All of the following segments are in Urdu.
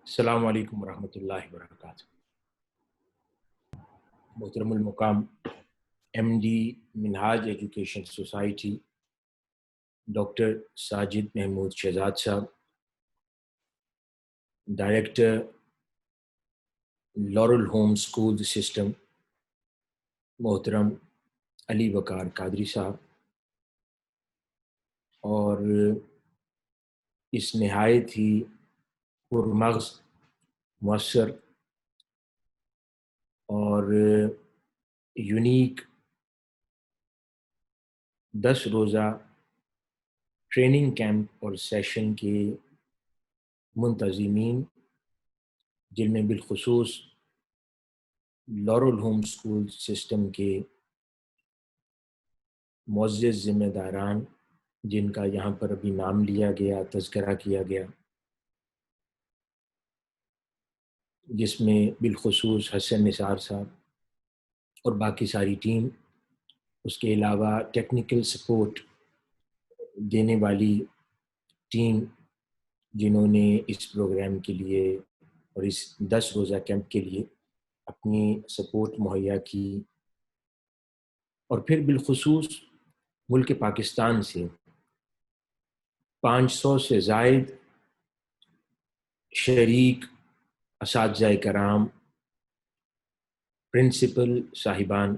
السلام علیکم ورحمۃ اللہ وبرکاتہ۔ محترم المقام M D Minhaj education society doctor Sajid Mahmood Shahzad صاحب، director Laurel home school system محترم علی وقار قادری صاحب، اور اس نہایت ہی پرمغز، مؤثر اور یونیک 10 روزہ ٹریننگ کیمپ اور سیشن کے منتظمین، جن میں بالخصوص لورل ہوم اسکول سسٹم کے معزز ذمہ داران، جن کا یہاں پر ابھی نام لیا گیا، تذکرہ کیا گیا، جس میں بالخصوص حسن نثار صاحب اور باقی ساری ٹیم، اس کے علاوہ ٹیکنیکل سپورٹ دینے والی ٹیم، جنہوں نے اس پروگرام کے لیے اور اس 10 روزہ کیمپ کے لیے اپنی سپورٹ مہیا کی، اور پھر بالخصوص ملک پاکستان سے 500 سے زائد شریک، اساتذہ کرام، پرنسپل صاحبان،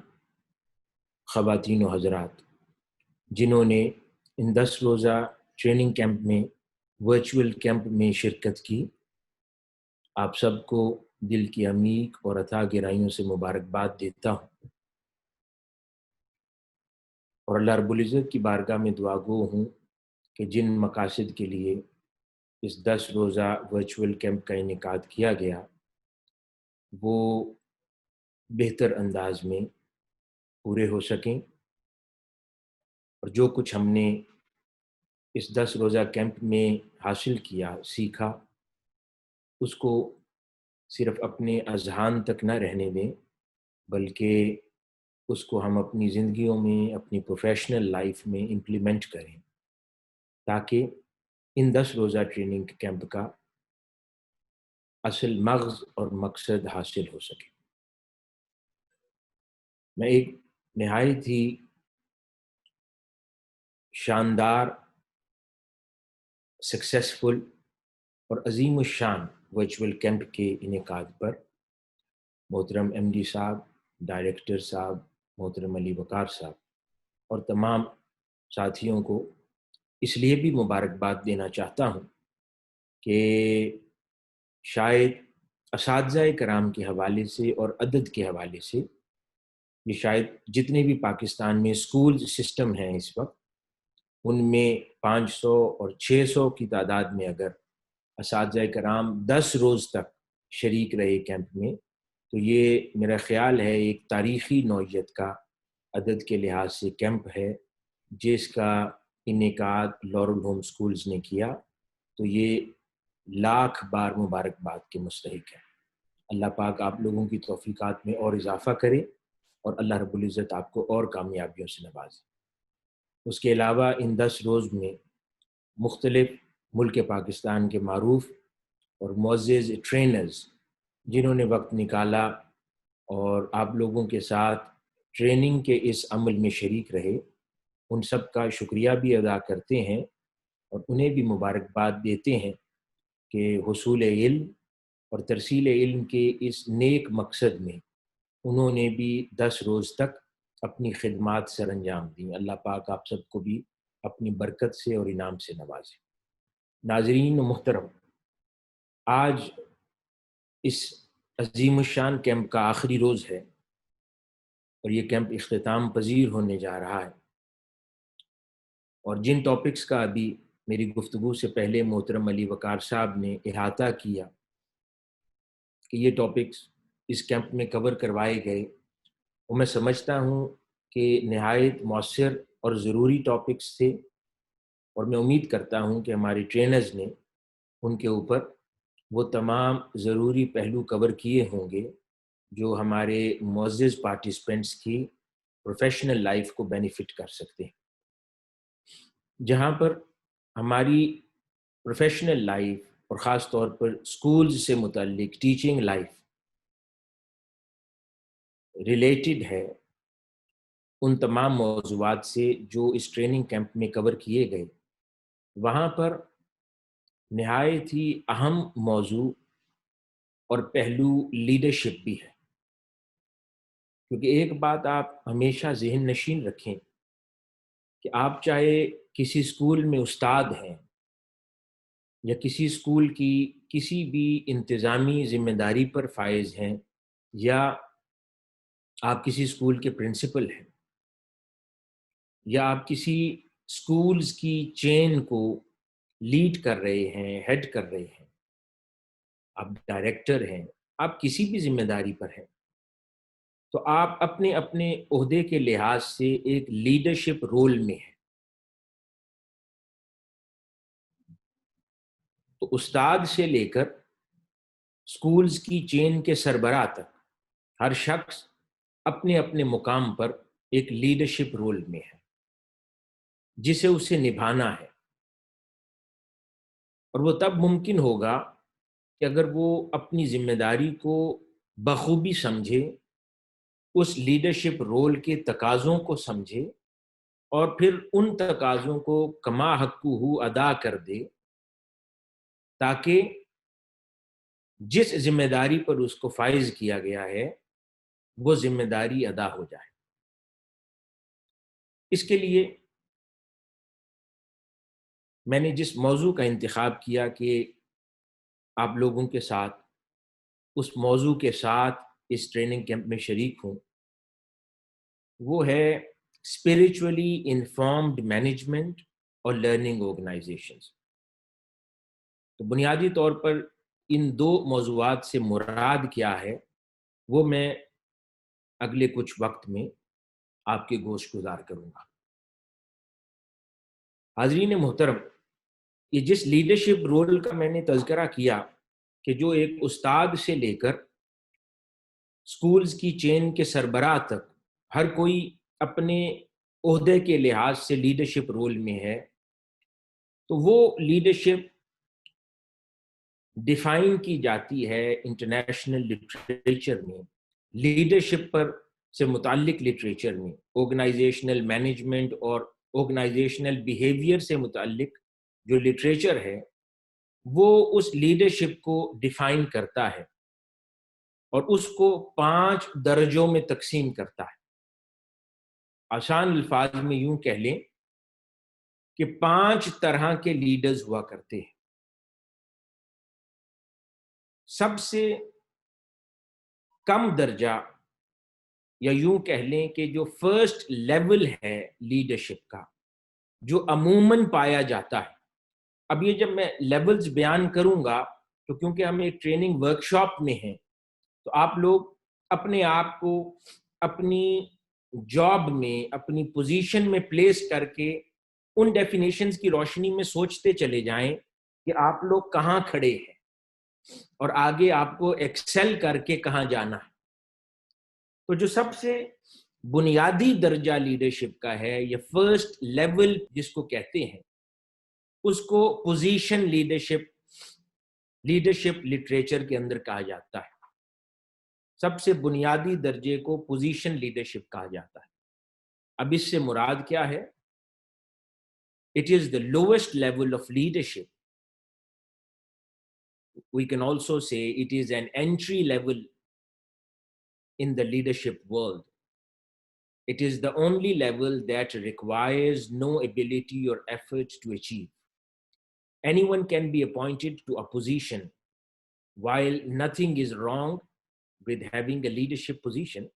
خواتین و حضرات، جنہوں نے ان 10 روزہ ٹریننگ کیمپ میں، ورچوئل کیمپ میں شرکت کی، آپ سب کو دل کی عمیق اور اتھاہ گہرائیوں سے مبارکباد دیتا ہوں، اور اللہ رب العزت کی بارگاہ میں دعا گو ہوں کہ جن مقاصد کے لیے اس 10 روزہ ورچوئل کیمپ کا انعقاد کیا گیا، وہ بہتر انداز میں پورے ہو سکیں، اور جو کچھ ہم نے اس 10 روزہ کیمپ میں حاصل کیا، سیکھا، اس کو صرف اپنے اذہان تک نہ رہنے دیں، بلکہ اس کو ہم اپنی زندگیوں میں، اپنی پروفیشنل لائف میں امپلیمنٹ کریں، تاکہ ان 10 روزہ ٹریننگ کیمپ کا اصل مغز اور مقصد حاصل ہو سکے۔ میں ایک نہایت ہی شاندار، سکسیسفل اور عظیم الشان ورچوئل کیمپ کے انعقاد پر محترم ایم ڈی صاحب، ڈائریکٹر صاحب محترم علی وقار صاحب اور تمام ساتھیوں کو اس لیے بھی مبارکباد دینا چاہتا ہوں کہ شاید اساتذہ کرام کے حوالے سے اور عدد کے حوالے سے یہ شاید جتنے بھی پاکستان میں اسکول سسٹم ہیں اس وقت، ان میں 500 اور 600 کی تعداد میں اگر اساتذہ کرام 10 روز تک شریک رہے کیمپ میں، تو یہ میرا خیال ہے ایک تاریخی نوعیت کا عدد کے لحاظ سے کیمپ ہے، جس کا انعقاد لورل ہوم سکولز نے کیا، تو یہ لاکھ بار مبارکباد کے مستحق ہے۔ اللہ پاک آپ لوگوں کی توفیقات میں اور اضافہ کرے، اور اللہ رب العزت آپ کو اور کامیابیوں سے نوازے۔ اس کے علاوہ ان 10 روز میں مختلف ملک پاکستان کے معروف اور معزز ٹرینرز، جنہوں نے وقت نکالا اور آپ لوگوں کے ساتھ ٹریننگ کے اس عمل میں شریک رہے، ان سب کا شکریہ بھی ادا کرتے ہیں، اور انہیں بھی مبارکباد دیتے ہیں کہ حصول علم اور ترسیل علم کے اس نیک مقصد میں انہوں نے بھی 10 روز تک اپنی خدمات سر انجام دیں۔ اللہ پاک آپ سب کو بھی اپنی برکت سے اور انعام سے نوازے۔ ناظرین و محترم، آج اس عظیم الشان کیمپ کا آخری روز ہے، اور یہ کیمپ اختتام پذیر ہونے جا رہا ہے، اور جن ٹاپکس کا ابھی میری گفتگو سے پہلے محترم علی وقار صاحب نے احاطہ کیا کہ یہ ٹاپکس اس کیمپ میں کور کروائے گئے، وہ میں سمجھتا ہوں کہ نہایت مؤثر اور ضروری ٹاپکس تھے، اور میں امید کرتا ہوں کہ ہمارے ٹرینرز نے ان کے اوپر وہ تمام ضروری پہلو کور کیے ہوں گے جو ہمارے معزز پارٹیسپینٹس کی پروفیشنل لائف کو بینیفٹ کر سکتے ہیں۔ جہاں پر ہماری پروفیشنل لائف اور خاص طور پر اسکولز سے متعلق ٹیچنگ لائف ریلیٹڈ ہے ان تمام موضوعات سے جو اس ٹریننگ کیمپ میں کور کیے گئے. وہاں پر نہایت ہی اہم موضوع اور پہلو لیڈرشپ بھی ہے، کیونکہ ایک بات آپ ہمیشہ ذہن نشین رکھیں کہ آپ چاہے کسی اسکول میں استاد ہیں یا کسی اسکول کی کسی بھی انتظامی ذمہ داری پر فائز ہیں، یا آپ کسی اسکول کے پرنسپل ہیں، یا آپ کسی اسکولز کی چین کو لیڈ کر رہے ہیں، ہیڈ کر رہے ہیں، آپ ڈائریکٹر ہیں، آپ کسی بھی ذمہ داری پر ہیں، تو آپ اپنے اپنے عہدے کے لحاظ سے ایک لیڈرشپ رول میں ہیں. تو استاد سے لے کر اسکولز کی چین کے سربراہ تک ہر شخص اپنے اپنے مقام پر ایک لیڈرشپ رول میں ہے جسے اسے نبھانا ہے. اور وہ تب ممکن ہوگا کہ اگر وہ اپنی ذمہ داری کو بخوبی سمجھے، اس لیڈرشپ رول کے تقاضوں کو سمجھے اور پھر ان تقاضوں کو کما حقہ ادا کر دے، تاکہ جس ذمہ داری پر اس کو فائز کیا گیا ہے وہ ذمہ داری ادا ہو جائے. اس کے لیے میں نے جس موضوع کا انتخاب کیا کہ آپ لوگوں کے ساتھ اس موضوع کے ساتھ اس ٹریننگ کیمپ میں شریک ہوں، وہ ہے اسپریچولی انفارمڈ مینجمنٹ اور لرننگ آرگنائزیشنز. تو بنیادی طور پر ان دو موضوعات سے مراد کیا ہے وہ میں اگلے کچھ وقت میں آپ کے گوش گزار کروں گا. حاضرین محترم، یہ جس لیڈرشپ رول کا میں نے تذکرہ کیا کہ جو ایک استاد سے لے کر اسکولز کی چین کے سربراہ تک ہر کوئی اپنے عہدے کے لحاظ سے لیڈرشپ رول میں ہے، تو وہ لیڈرشپ ڈیفائن کی جاتی ہے انٹرنیشنل لٹریچر میں، لیڈرشپ پر سے متعلق لٹریچر میں، آرگنائزیشنل مینجمنٹ اور آرگنائزیشنل بیہیویئر سے متعلق جو لٹریچر ہے وہ اس لیڈرشپ کو ڈیفائن کرتا ہے اور اس کو 5 درجوں میں تقسیم کرتا ہے. آسان الفاظ میں یوں کہہ لیں کہ 5 طرح کے لیڈرز ہوا کرتے ہیں. سب سے کم درجہ یا یوں کہہ لیں کہ جو فرسٹ لیول ہے لیڈرشپ کا، جو عموماً پایا جاتا ہے. اب یہ جب میں لیولز بیان کروں گا تو کیونکہ ہم ایک ٹریننگ ورکشاپ میں ہیں تو آپ لوگ اپنے آپ کو اپنی جاب میں اپنی پوزیشن میں پلیس کر کے ان ڈیفینیشنز کی روشنی میں سوچتے چلے جائیں کہ آپ لوگ کہاں کھڑے ہیں اور آگے آپ کو ایکسل کر کے کہاں جانا ہے. تو جو سب سے بنیادی درجہ لیڈرشپ کا ہے، یہ فرسٹ لیول جس کو کہتے ہیں، اس کو پوزیشن لیڈرشپ لٹریچر کے اندر کہا جاتا ہے. سب سے بنیادی درجے کو پوزیشن لیڈرشپ کہا جاتا ہے. اب اس سے مراد کیا ہے؟ It is the lowest level of leadership. We can also say it is an entry level in the leadership world. It is the only level that requires no ability or effort to achieve. Anyone can be appointed to a position. While nothing is wrong with having a leadership position,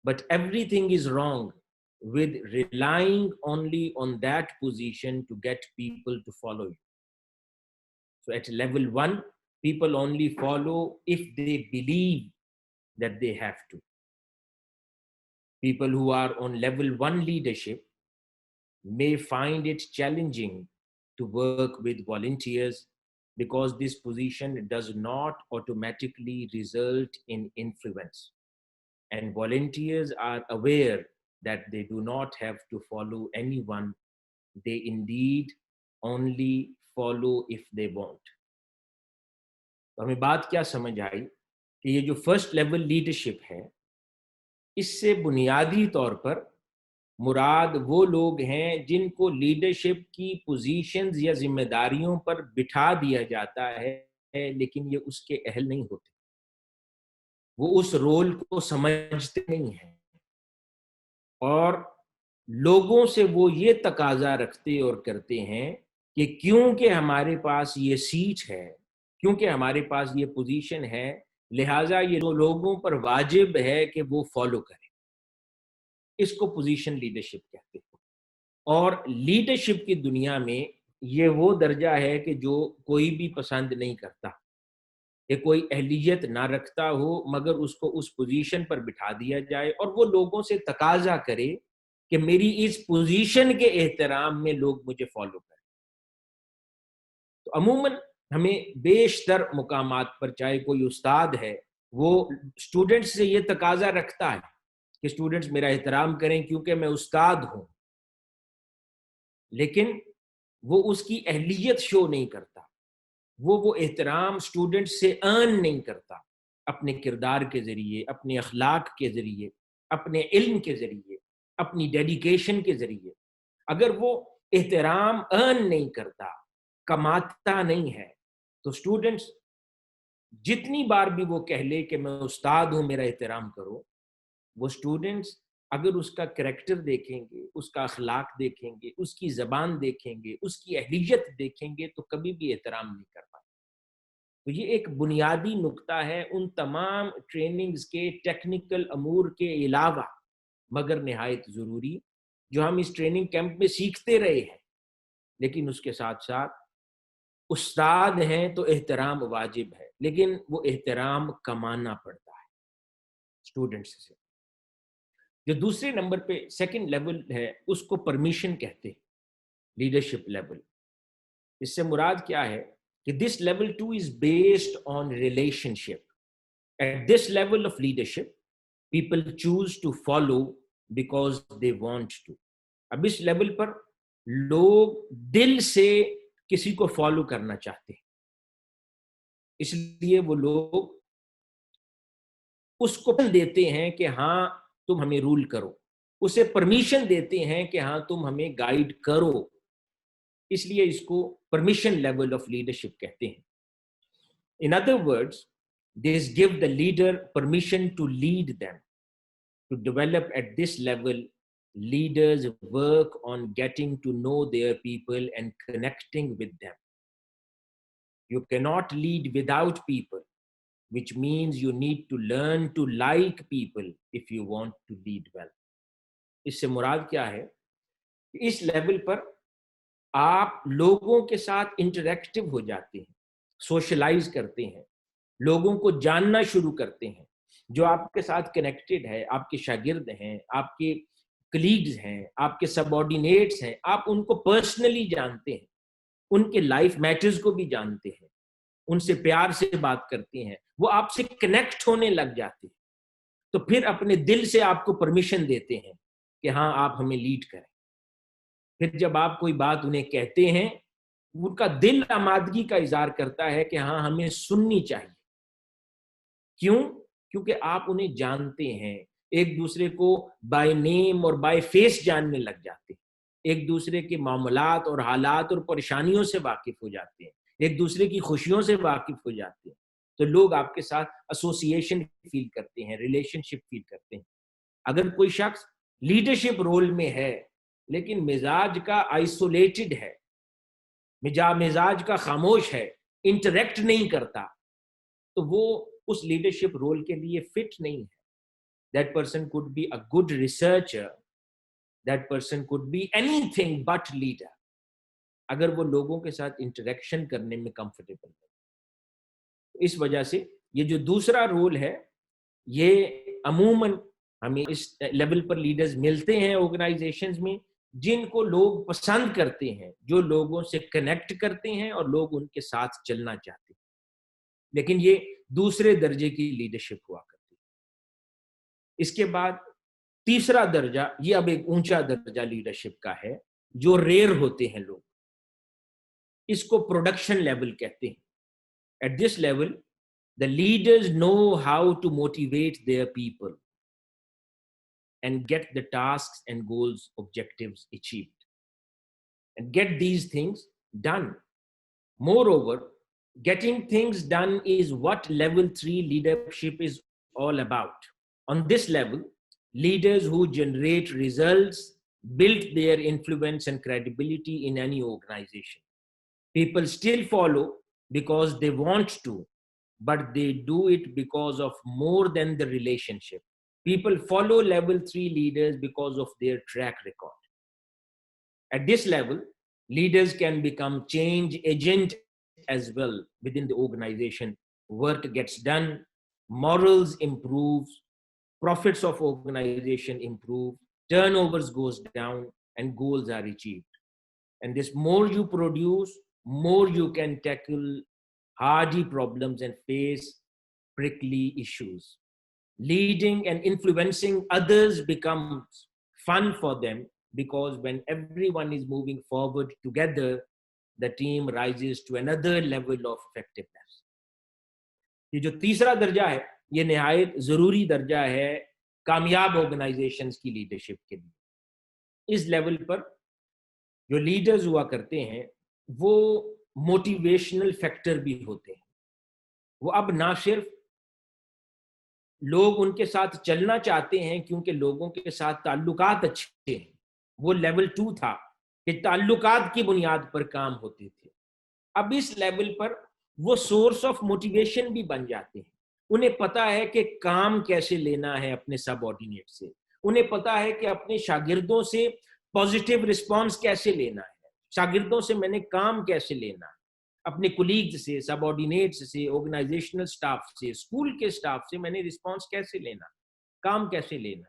but everything is wrong with relying only on that position to get people to follow you. So at level 1, people only follow if they believe that they have to. People who are on level 1 leadership may find it challenging to work with volunteers because this position does not automatically result in influence. And volunteers are aware that they do not have to follow anyone. They indeed only follow if they want. تو ہمیں بات کیا سمجھ آئی کہ یہ جو فرسٹ لیول لیڈرشپ ہے، اس سے بنیادی طور پر مراد وہ لوگ ہیں جن کو لیڈرشپ کی پوزیشنز یا ذمہ داریوں پر بٹھا دیا جاتا ہے، لیکن یہ اس کے اہل نہیں ہوتے، وہ اس رول کو سمجھتے نہیں ہیں، اور لوگوں سے وہ یہ تقاضا رکھتے اور کرتے ہیں کہ کیونکہ ہمارے پاس یہ سیٹ ہے، کیونکہ ہمارے پاس یہ پوزیشن ہے، لہٰذا یہ لوگوں پر واجب ہے کہ وہ فالو کریں۔ اس کو پوزیشن لیڈرشپ کہتے ہیں، اور لیڈرشپ کی دنیا میں یہ وہ درجہ ہے کہ جو کوئی بھی پسند نہیں کرتا کہ کوئی اہلیت نہ رکھتا ہو مگر اس کو اس پوزیشن پر بٹھا دیا جائے، اور وہ لوگوں سے تقاضا کرے کہ میری اس پوزیشن کے احترام میں لوگ مجھے فالو کریں۔ تو عموماً ہمیں بیشتر مقامات پر چاہے کوئی استاد ہے، وہ اسٹوڈنٹس سے یہ تقاضا رکھتا ہے کہ اسٹوڈنٹس میرا احترام کریں کیونکہ میں استاد ہوں، لیکن وہ اس کی اہلیت شو نہیں کرتا، وہ احترام اسٹوڈنٹ سے ارن نہیں کرتا اپنے کردار کے ذریعے، اپنے اخلاق کے ذریعے، اپنے علم کے ذریعے، اپنی ڈیڈیکیشن کے ذریعے۔ اگر وہ احترام ارن نہیں کرتا، کماتا نہیں ہے، تو اسٹوڈنٹس جتنی بار بھی وہ کہہ لے کہ میں استاد ہوں میرا احترام کرو، وہ اسٹوڈنٹس اگر اس کا کریکٹر دیکھیں گے، اس کا اخلاق دیکھیں گے، اس کی زبان دیکھیں گے، اس کی اہلیت دیکھیں گے، تو کبھی بھی احترام نہیں کر پائے۔ تو یہ ایک بنیادی نقطہ ہے ان تمام ٹریننگز کے ٹیکنیکل امور کے علاوہ، مگر نہایت ضروری، جو ہم اس ٹریننگ کیمپ میں سیکھتے رہے ہیں، لیکن اس کے ساتھ ساتھ استاد ہیں تو احترام واجب ہے، لیکن وہ احترام کمانا پڑتا ہے اسٹوڈنٹس سے۔ جو دوسرے نمبر پہ سیکنڈ لیول ہے، اس کو پرمیشن کہتے ہیں، لیڈرشپ لیول۔ اس سے مراد کیا ہے کہ this level two is based on relationship. At this level of leadership people choose to follow because they want to. اب اس لیول پر لوگ دل سے کسی کو فالو کرنا چاہتے ہیں، اس لیے وہ لوگ اس کو دیتے ہیں کہ ہاں تم ہمیں رول کرو، اسے پرمیشن دیتے ہیں کہ ہاں تم ہمیں گائیڈ کرو، اس لیے اس کو پرمیشن لیول آف لیڈرشپ کہتے ہیں۔ In other words, this give the leader permission to lead them. To develop at this level, leaders work on getting to know their people and connecting with them. You cannot lead without people, which means you need to learn to like people if you want to lead well. اس سے مراد کیا ہے؟ اس لیول پر آپ لوگوں کے ساتھ انٹریکٹیو ہو جاتے ہیں، سوشلائز کرتے ہیں، لوگوں کو جاننا شروع کرتے ہیں، جو آپ کے ساتھ کنیکٹڈ ہے، آپ کے شاگرد ہیں، آپ کے کلیگز ہیں، آپ کے سب آرڈینیٹس ہیں، آپ ان کو پرسنلی جانتے ہیں، ان کے لائف میٹرز کو بھی جانتے ہیں، ان سے پیار سے بات کرتے ہیں، وہ آپ سے کنیکٹ ہونے لگ جاتے ہیں، تو پھر اپنے دل سے آپ کو پرمیشن دیتے ہیں کہ ہاں آپ ہمیں لیڈ کریں۔ پھر جب آپ کوئی بات انہیں کہتے ہیں، ان کا دل آمادگی کا اظہار کرتا ہے کہ ہاں ہمیں سننی چاہیے۔ کیوں؟ کیونکہ آپ انہیں جانتے ہیں، ایک دوسرے کو بائی نیم اور بائی فیس جاننے لگ جاتے ہیں، ایک دوسرے کے معاملات اور حالات اور پریشانیوں سے واقف ہو جاتے ہیں، ایک دوسرے کی خوشیوں سے واقف ہو جاتے ہیں، تو لوگ آپ کے ساتھ ایسوسیشن فیل کرتے ہیں، ریلیشن شپ فیل کرتے ہیں۔ اگر کوئی شخص لیڈرشپ رول میں ہے لیکن مزاج کا آئسولیٹڈ ہے، مزاج کا خاموش ہے، انٹریکٹ نہیں کرتا، تو وہ اس لیڈرشپ رول کے لیے فٹ نہیں ہے۔ That person could be a good researcher, that person could be anything but leader، اگر وہ لوگوں کے ساتھ انٹریکشن کرنے میں کمفرٹیبل ہے۔ اس وجہ سے یہ جو دوسرا رول ہے، یہ عموماً ہمیں اس لیول پر لیڈرز ملتے ہیں آرگنائزیشنز میں، جن کو لوگ پسند کرتے ہیں، جو لوگوں سے کنیکٹ کرتے ہیں اور لوگ ان کے ساتھ چلنا چاہتے ہیں، لیکن یہ دوسرے درجے کی لیڈرشپ ہوا کرتی ہے۔ اس کے بعد تیسرا درجہ، یہ اب ایک اونچا درجہ لیڈرشپ کا ہے، جو ریئر ہوتے ہیں لوگ، اس کو پروڈکشن لیول کہتے ہیں۔ At this level The leaders know how to motivate their people and get the tasks and goals, objectives achieved, and get these things done. Moreover, getting things done is what level 3 leadership is all about. On this level, leaders who generate results build their influence and credibility in any organization. People still follow because they want to, but they do it because of more than the relationship. People follow level 3 leaders because of their track record. At this level, leaders can become change agent as well within the organization. Work gets done, morals improve, profits of organization improve, turnovers goes down, and goals are achieved. And this more you produce, more you can tackle hardy problems and face prickly issues. Leading and influencing others becomes fun for them, because when everyone is moving forward together, the team rises to another level of effectiveness. یہ جو تیسرا درجہ ہے یہ نہایت ضروری درجہ ہے کامیاب آرگنائزیشنز کی لیڈرشپ کے لیے. اس لیول پر جو لیڈرز ہوا کرتے ہیں وہ موٹیویشنل فیکٹر بھی ہوتے ہیں. وہ اب نہ صرف لوگ ان کے ساتھ چلنا چاہتے ہیں کیونکہ لوگوں کے ساتھ تعلقات اچھے ہیں. وہ لیول 2 تھا کہ تعلقات کی بنیاد پر کام ہوتے تھے. اب اس لیول پر وہ سورس آف موٹیویشن بھی بن جاتے ہیں. انہیں پتا ہے کہ کام کیسے لینا ہے اپنے سب آرڈینیٹ سے. انہیں پتا ہے کہ اپنے شاگردوں سے پازیٹیو رسپانس کیسے لینا ہے. شاگردوں سے میں نے کام کیسے لینا ہے. اپنے کولیگز سے، سب آرڈینیٹس سے، آرگنائزیشنل سٹاف سے، اسکول کے سٹاف سے میں نے رسپانس کیسے لینا، کام کیسے لینا.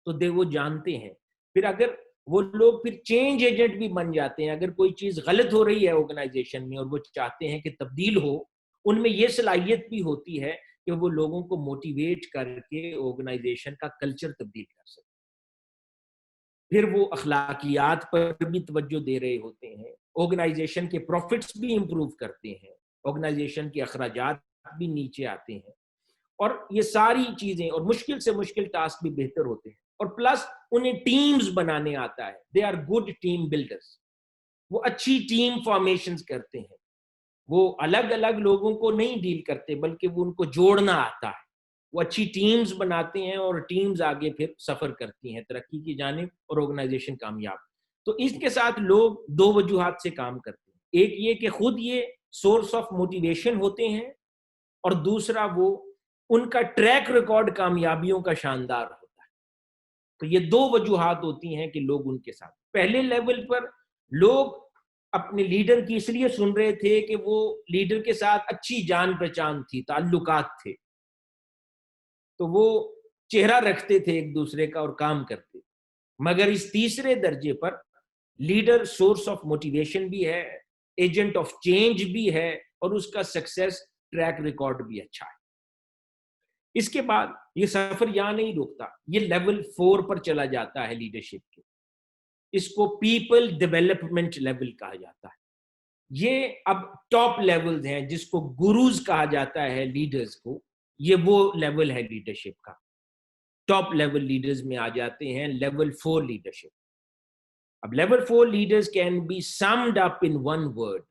تو وہ جانتے ہیں. پھر اگر وہ لوگ پھر چینج ایجنٹ بھی بن جاتے ہیں. اگر کوئی چیز غلط ہو رہی ہے آرگنائزیشن میں اور وہ چاہتے ہیں کہ تبدیل ہو، ان میں یہ صلاحیت بھی ہوتی ہے کہ وہ لوگوں کو موٹیویٹ کر کے آرگنائزیشن کا کلچر تبدیل کر سکتے. پھر وہ اخلاقیات پر بھی توجہ دے رہے ہوتے ہیں. آرگنائزیشن کے پروفٹس بھی امپروو کرتے ہیں. آرگنائزیشن کے اخراجات بھی نیچے آتے ہیں. اور یہ ساری چیزیں اور مشکل سے مشکل ٹاسک بھی بہتر ہوتے ہیں. اور پلس انہیں ٹیمز بنانے آتا ہے. They are good team builders. وہ اچھی ٹیم فارمیشنز کرتے ہیں. وہ الگ الگ لوگوں کو نہیں ڈیل کرتے بلکہ وہ ان کو جوڑنا آتا ہے. وہ اچھی ٹیمز بناتے ہیں اور ٹیمز آگے پھر سفر کرتی ہیں ترقی کی جانب اور آرگنائزیشن کامیاب. تو اس کے ساتھ لوگ دو وجوہات سے کام کرتے ہیں. ایک یہ کہ خود یہ سورس آف موٹیویشن ہوتے ہیں، اور دوسرا وہ ان کا ٹریک ریکارڈ کامیابیوں کا شاندار ہوتا ہے. تو یہ دو وجوہات ہوتی ہیں کہ لوگ ان کے ساتھ. پہلے لیول پر لوگ اپنے لیڈر کی اس لیے سن رہے تھے کہ وہ لیڈر کے ساتھ اچھی جان پہچان تھی، تعلقات تھے، تو وہ چہرہ رکھتے تھے ایک دوسرے کا اور کام کرتے. مگر اس تیسرے درجے پر لیڈر سورس آف موٹیویشن بھی ہے، ایجنٹ آف چینج بھی ہے، اور اس کا سکسیس ٹریک ریکارڈ بھی اچھا ہے. اس کے بعد یہ سفر یہاں نہیں رکتا، یہ لیول 4 پر چلا جاتا ہے لیڈرشپ کے. اس کو پیپل ڈیولپمنٹ لیول کہا جاتا ہے. یہ اب ٹاپ لیولز ہیں جس کو گروز کہا جاتا ہے لیڈرز کو. یہ وہ لیول ہے لیڈرشپ کا. ٹاپ لیول لیڈرز میں آ جاتے ہیں لیول 4 لیڈرشپ. اب level 4 leaders can be summed up in one word: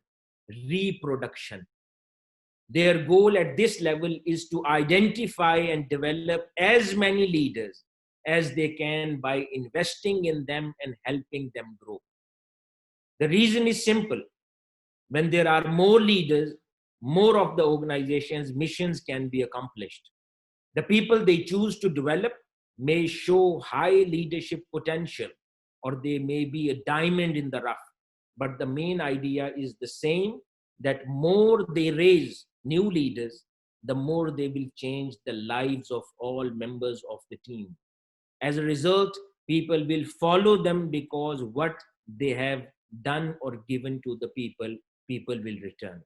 reproduction. Their goal at this level is to identify and develop as many leaders as they can by investing in them and helping them grow. The reason is simple. When there are more leaders, more of the organization's missions can be accomplished. The people they choose to develop may show high leadership potential, or they may be a diamond in the rough. But the main idea is the same, that more they raise new leaders, the more they will change the lives of all members of the team. As a result, people will follow them because what they have done or given to the people, people will return.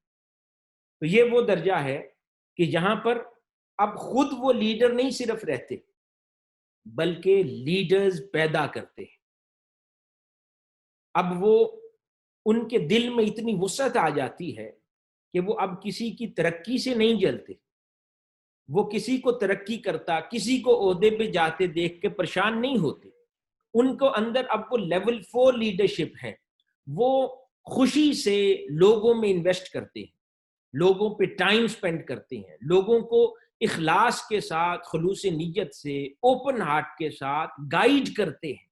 تو یہ وہ درجہ ہے کہ یہاں پر اب خود وہ لیڈر نہیں صرف رہتے بلکہ لیڈرز پیدا کرتے ہیں. اب وہ ان کے دل میں اتنی وسعت آ جاتی ہے کہ وہ اب کسی کی ترقی سے نہیں جلتے. وہ کسی کو ترقی کرتا، کسی کو عہدے پہ جاتے دیکھ کے پریشان نہیں ہوتے. ان کو اندر اب وہ لیول 4 لیڈرشپ ہے، وہ خوشی سے لوگوں میں انویسٹ کرتے ہیں، لوگوں پہ ٹائم سپینڈ کرتے ہیں، لوگوں کو اخلاص کے ساتھ، خلوص نیت سے، اوپن ہارٹ کے ساتھ گائیڈ کرتے ہیں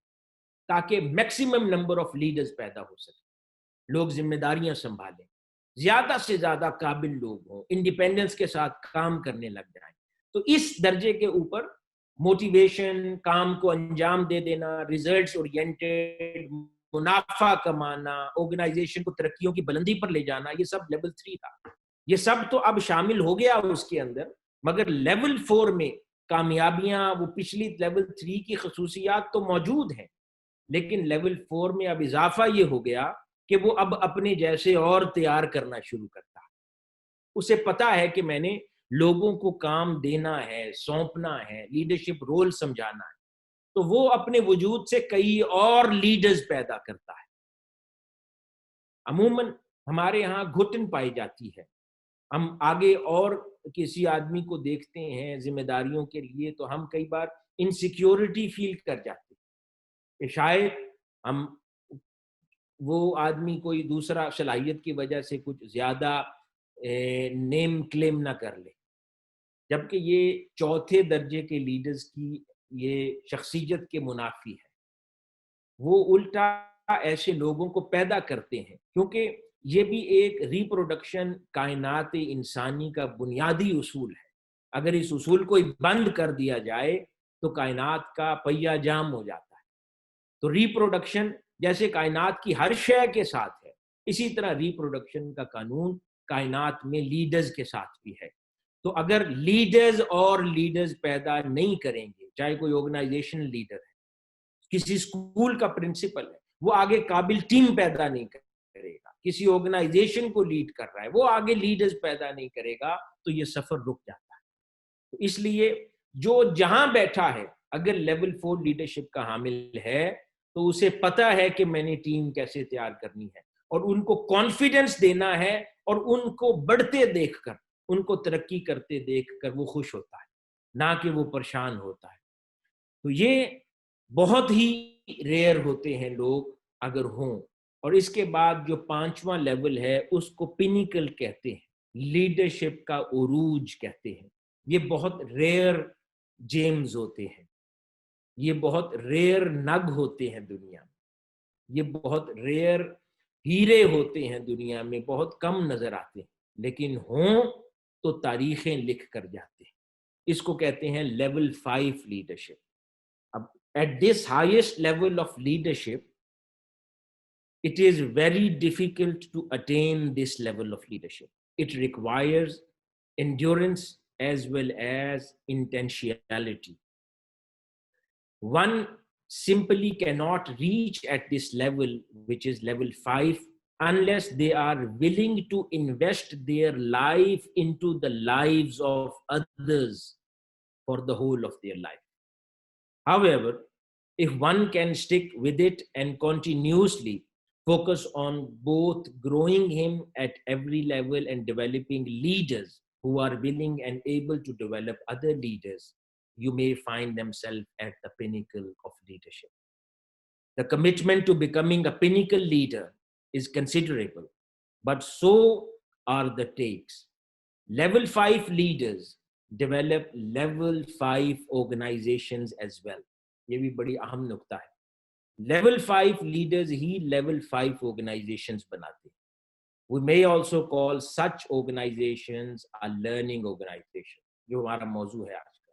تاکہ میکسیمم نمبر آف لیڈرز پیدا ہو سکے، لوگ ذمہ داریاں سنبھالیں، زیادہ سے زیادہ قابل لوگ ہوں، انڈیپینڈنس کے ساتھ کام کرنے لگ جائیں. تو اس درجے کے اوپر موٹیویشن، کام کو انجام دے دینا، ریزلٹس اورینٹڈ، منافع کمانا، آرگنائزیشن کو ترقیوں کی بلندی پر لے جانا، یہ سب لیول 3 تھا. یہ سب تو اب شامل ہو گیا اس کے اندر، مگر لیول 4 میں کامیابیاں، وہ پچھلی لیول 3 کی خصوصیات تو موجود ہیں، لیکن لیول 4 میں اب اضافہ یہ ہو گیا کہ وہ اب اپنے جیسے اور تیار کرنا شروع کرتا ہے. اسے پتا ہے کہ میں نے لوگوں کو کام دینا ہے، سونپنا ہے، لیڈرشپ رول سمجھانا ہے، تو وہ اپنے وجود سے کئی اور لیڈرز پیدا کرتا ہے. عموماً ہمارے ہاں گھٹن پائی جاتی ہے، ہم آگے اور کسی آدمی کو دیکھتے ہیں ذمہ داریوں کے لیے تو ہم کئی بار انسیکیورٹی فیل کر جاتے ہیں کہ شاید ہم وہ آدمی کوئی دوسرا صلاحیت کی وجہ سے کچھ زیادہ نیم کلیم نہ کر لے، جبکہ یہ چوتھے درجے کے لیڈرز کی یہ شخصیت کے منافی ہے. وہ الٹا ایسے لوگوں کو پیدا کرتے ہیں، کیونکہ یہ بھی ایک ریپروڈکشن کائنات انسانی کا بنیادی اصول ہے. اگر اس اصول کو بند کر دیا جائے تو کائنات کا پہیہ جام ہو جاتا ہے. تو ریپروڈکشن جیسے کائنات کی ہر شے کے ساتھ ہے، اسی طرح ریپروڈکشن کا قانون کائنات میں لیڈرز کے ساتھ بھی ہے. تو اگر لیڈرز اور لیڈرز پیدا نہیں کریں گے، چاہے کوئی آرگنائزیشن لیڈر ہے، کسی اسکول کا پرنسپل ہے، وہ آگے قابل ٹیم پیدا نہیں کرے گا، کسی آرگنائزیشن کو لیڈ کر رہا ہے، وہ آگے لیڈرز پیدا نہیں کرے گا، تو یہ سفر رک جاتا ہے. تو اس لیے جو جہاں بیٹھا ہے اگر لیول 4 لیڈرشپ کا حامل ہے تو اسے پتا ہے کہ میں نے ٹیم کیسے تیار کرنی ہے، اور ان کو کانفیڈنس دینا ہے، اور ان کو بڑھتے دیکھ کر، ان کو ترقی کرتے دیکھ کر وہ خوش ہوتا ہے، نہ کہ وہ پریشان ہوتا ہے. تو یہ بہت ہی ریئر ہوتے ہیں لوگ اگر ہوں. اور اس کے بعد جو 5واں لیول ہے اس کو پینیکل کہتے ہیں، لیڈرشپ کا عروج کہتے ہیں. یہ بہت ریئر جیمز ہوتے ہیں، یہ بہت ریئر نگ ہوتے ہیں دنیا میں، یہ بہت ریئر ہیرے ہوتے ہیں دنیا میں، بہت کم نظر آتے ہیں، لیکن ہوں تو تاریخیں لکھ کر جاتے ہیں. اس کو کہتے ہیں لیول 5 لیڈرشپ. اب at this highest level of leadership, it is very difficult to attain this level of leadership. It requires endurance as well as intentionality. One simply cannot reach at this level, which is level 5, unless they are willing to invest their life into the lives of others for the whole of their life. However, if one can stick with it and continuously focus on both growing him at every level and developing leaders who are willing and able to develop other leaders, you may find themselves at the pinnacle of leadership. The commitment to becoming a pinnacle leader is considerable, but so are the takes. Level 5 leaders develop level 5 organizations as well. یہ بھی بڑی اہم نقطہ ہے. لیول 5 لیڈرز ہی لیول 5 organizations بناتے ہیں. We may also call such organizations a learning organization, جو ہمارا موضوع ہے آج کا.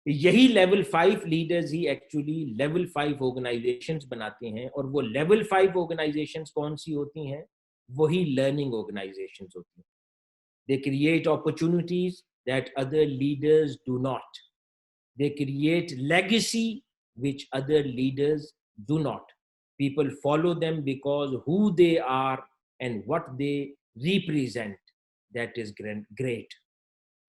یہی لیول 5 لیڈرز ہی ایکچولی لیول 5 organizations بناتے ہیں، اور وہ لیول 5 organizations کون سی ہوتی ہیں؟ وہی learning organizations ہوتی ہیں. They create opportunities that other leaders do not. They create legacy which other leaders do not. People follow them because who they are and what they represent, that is great.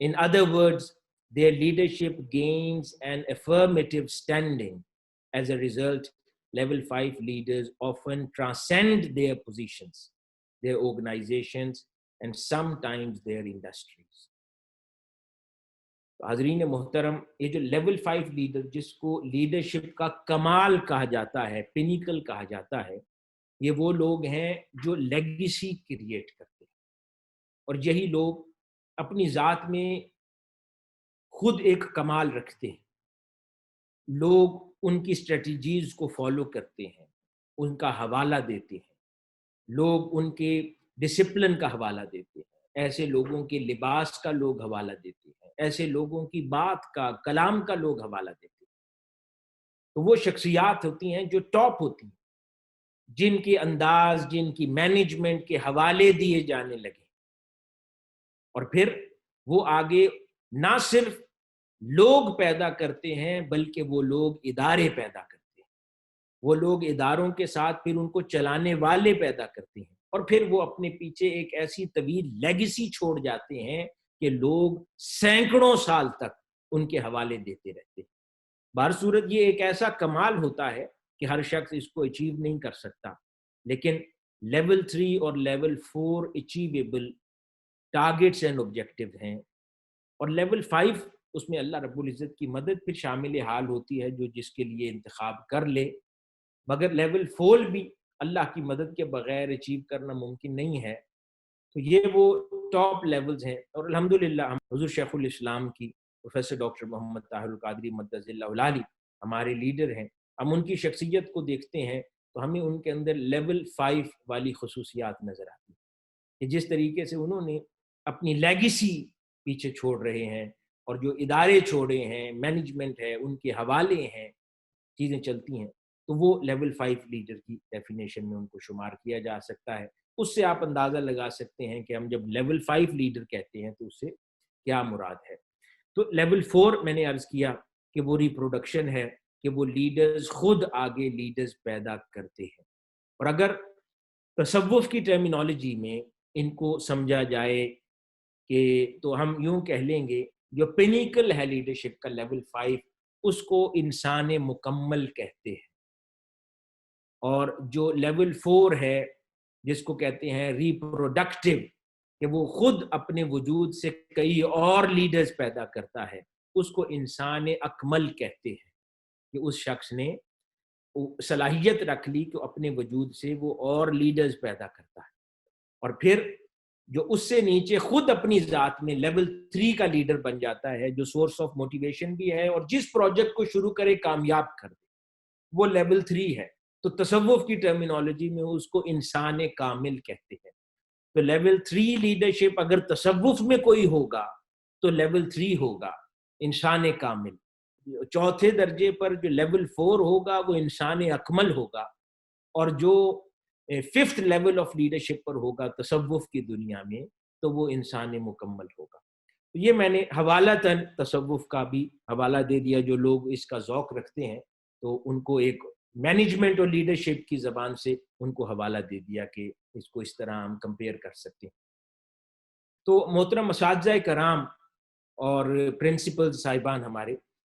In other words, their leadership gains an affirmative standing. As a result, level 5 leaders often transcend their positions, their organizations, and sometimes their industries. حاضرین محترم، یہ جو لیول 5 لیڈر، جس کو لیڈرشپ کا کمال کہا جاتا ہے، پینیکل کہا جاتا ہے، یہ وہ لوگ ہیں جو لیگیسی کریٹ کرتے ہیں، اور یہی لوگ اپنی ذات میں خود ایک کمال رکھتے ہیں. لوگ ان کی اسٹریٹجیز کو فالو کرتے ہیں، ان کا حوالہ دیتے ہیں، لوگ ان کے ڈسپلن کا حوالہ دیتے ہیں، ایسے لوگوں کے لباس کا لوگ حوالہ دیتے ہیں، ایسے لوگوں کی بات کا، کلام کا لوگ حوالہ دیتے ہیں. تو وہ شخصیات ہوتی ہیں جو ٹاپ ہوتی ہیں، جن کے انداز، جن کی مینجمنٹ کے حوالے دیے جانے لگے، اور پھر وہ آگے نہ صرف لوگ پیدا کرتے ہیں بلکہ وہ لوگ ادارے پیدا کرتے ہیں. وہ لوگ اداروں کے ساتھ پھر ان کو چلانے والے پیدا کرتے ہیں، اور پھر وہ اپنے پیچھے ایک ایسی طویل لیگیسی چھوڑ جاتے ہیں کہ لوگ سینکڑوں سال تک ان کے حوالے دیتے رہتے ہیں. بہر صورت یہ ایک ایسا کمال ہوتا ہے کہ ہر شخص اس کو اچیو نہیں کر سکتا، لیکن لیول 3 اور level 4 achievable targets and objective ہیں، اور لیول 5 اس میں اللہ رب العزت کی مدد پھر شامل حال ہوتی ہے جو جس کے لیے انتخاب کر لے. مگر لیول 4 بھی اللہ کی مدد کے بغیر اچیو کرنا ممکن نہیں ہے. تو یہ وہ ٹاپ لیولز ہیں، اور الحمدللہ ہم حضور شیخ الاسلام کی پروفیسر ڈاکٹر محمد طاہر القادری مدظ اللہ العالی ہمارے لیڈر ہیں. ہم ان کی شخصیت کو دیکھتے ہیں تو ہمیں ان کے اندر لیول 5 والی خصوصیات نظر آتی ہیں کہ جس طریقے سے انہوں نے اپنی لیگیسی پیچھے چھوڑ رہے ہیں، اور جو ادارے چھوڑے ہیں، مینجمنٹ ہے، ان کے حوالے ہیں، چیزیں چلتی ہیں، تو وہ لیول 5 لیڈر کی ڈیفینیشن میں ان کو شمار کیا جا سکتا ہے. اس سے آپ اندازہ لگا سکتے ہیں کہ ہم جب لیول 5 لیڈر کہتے ہیں تو اس سے کیا مراد ہے. تو لیول 4 میں نے عرض کیا کہ وہ ریپروڈکشن ہے، کہ وہ لیڈرز خود آگے لیڈرز پیدا کرتے ہیں. اور اگر تصوف کی ٹرمینالوجی میں ان کو سمجھا جائے کہ تو ہم یوں کہہ لیں گے جو پینیکل ہے لیڈرشپ کا لیول 5، اس کو انسان مکمل کہتے ہیں. اور جو لیول 4 ہے جس کو کہتے ہیں ریپروڈکٹیو، کہ وہ خود اپنے وجود سے کئی اور لیڈرز پیدا کرتا ہے، اس کو انسان اکمل کہتے ہیں، کہ اس شخص نے صلاحیت رکھ لی کہ اپنے وجود سے وہ اور لیڈرز پیدا کرتا ہے. اور پھر جو اس سے نیچے خود اپنی ذات میں لیول 3 کا لیڈر بن جاتا ہے، جو سورس آف موٹیویشن بھی ہے اور جس پروجیکٹ کو شروع کرے کامیاب کر دے، وہ لیول 3 ہے. تو تصوف کی ٹرمینالوجی میں اس کو انسان کامل کہتے ہیں. تو لیول 3 لیڈرشپ اگر تصوف میں کوئی ہوگا تو لیول 3 ہوگا انسان کامل. چوتھے درجے پر جو لیول 4 ہوگا وہ انسان اکمل ہوگا، اور جو 5th لیول آف لیڈرشپ پر ہوگا تصوف کی دنیا میں تو وہ انسان مکمل ہوگا. یہ میں نے حوالتاً تصوف کا بھی حوالہ دے دیا. جو لوگ اس کا ذوق رکھتے ہیں تو ان کو ایک مینجمنٹ اور لیڈرشپ کی زبان سے ان کو حوالہ دے دیا کہ اس کو اس طرح ہم کمپیئر کر سکتے ہیں. تو محترم اساتذہ کرام اور پرنسپل صاحبان ہمارے،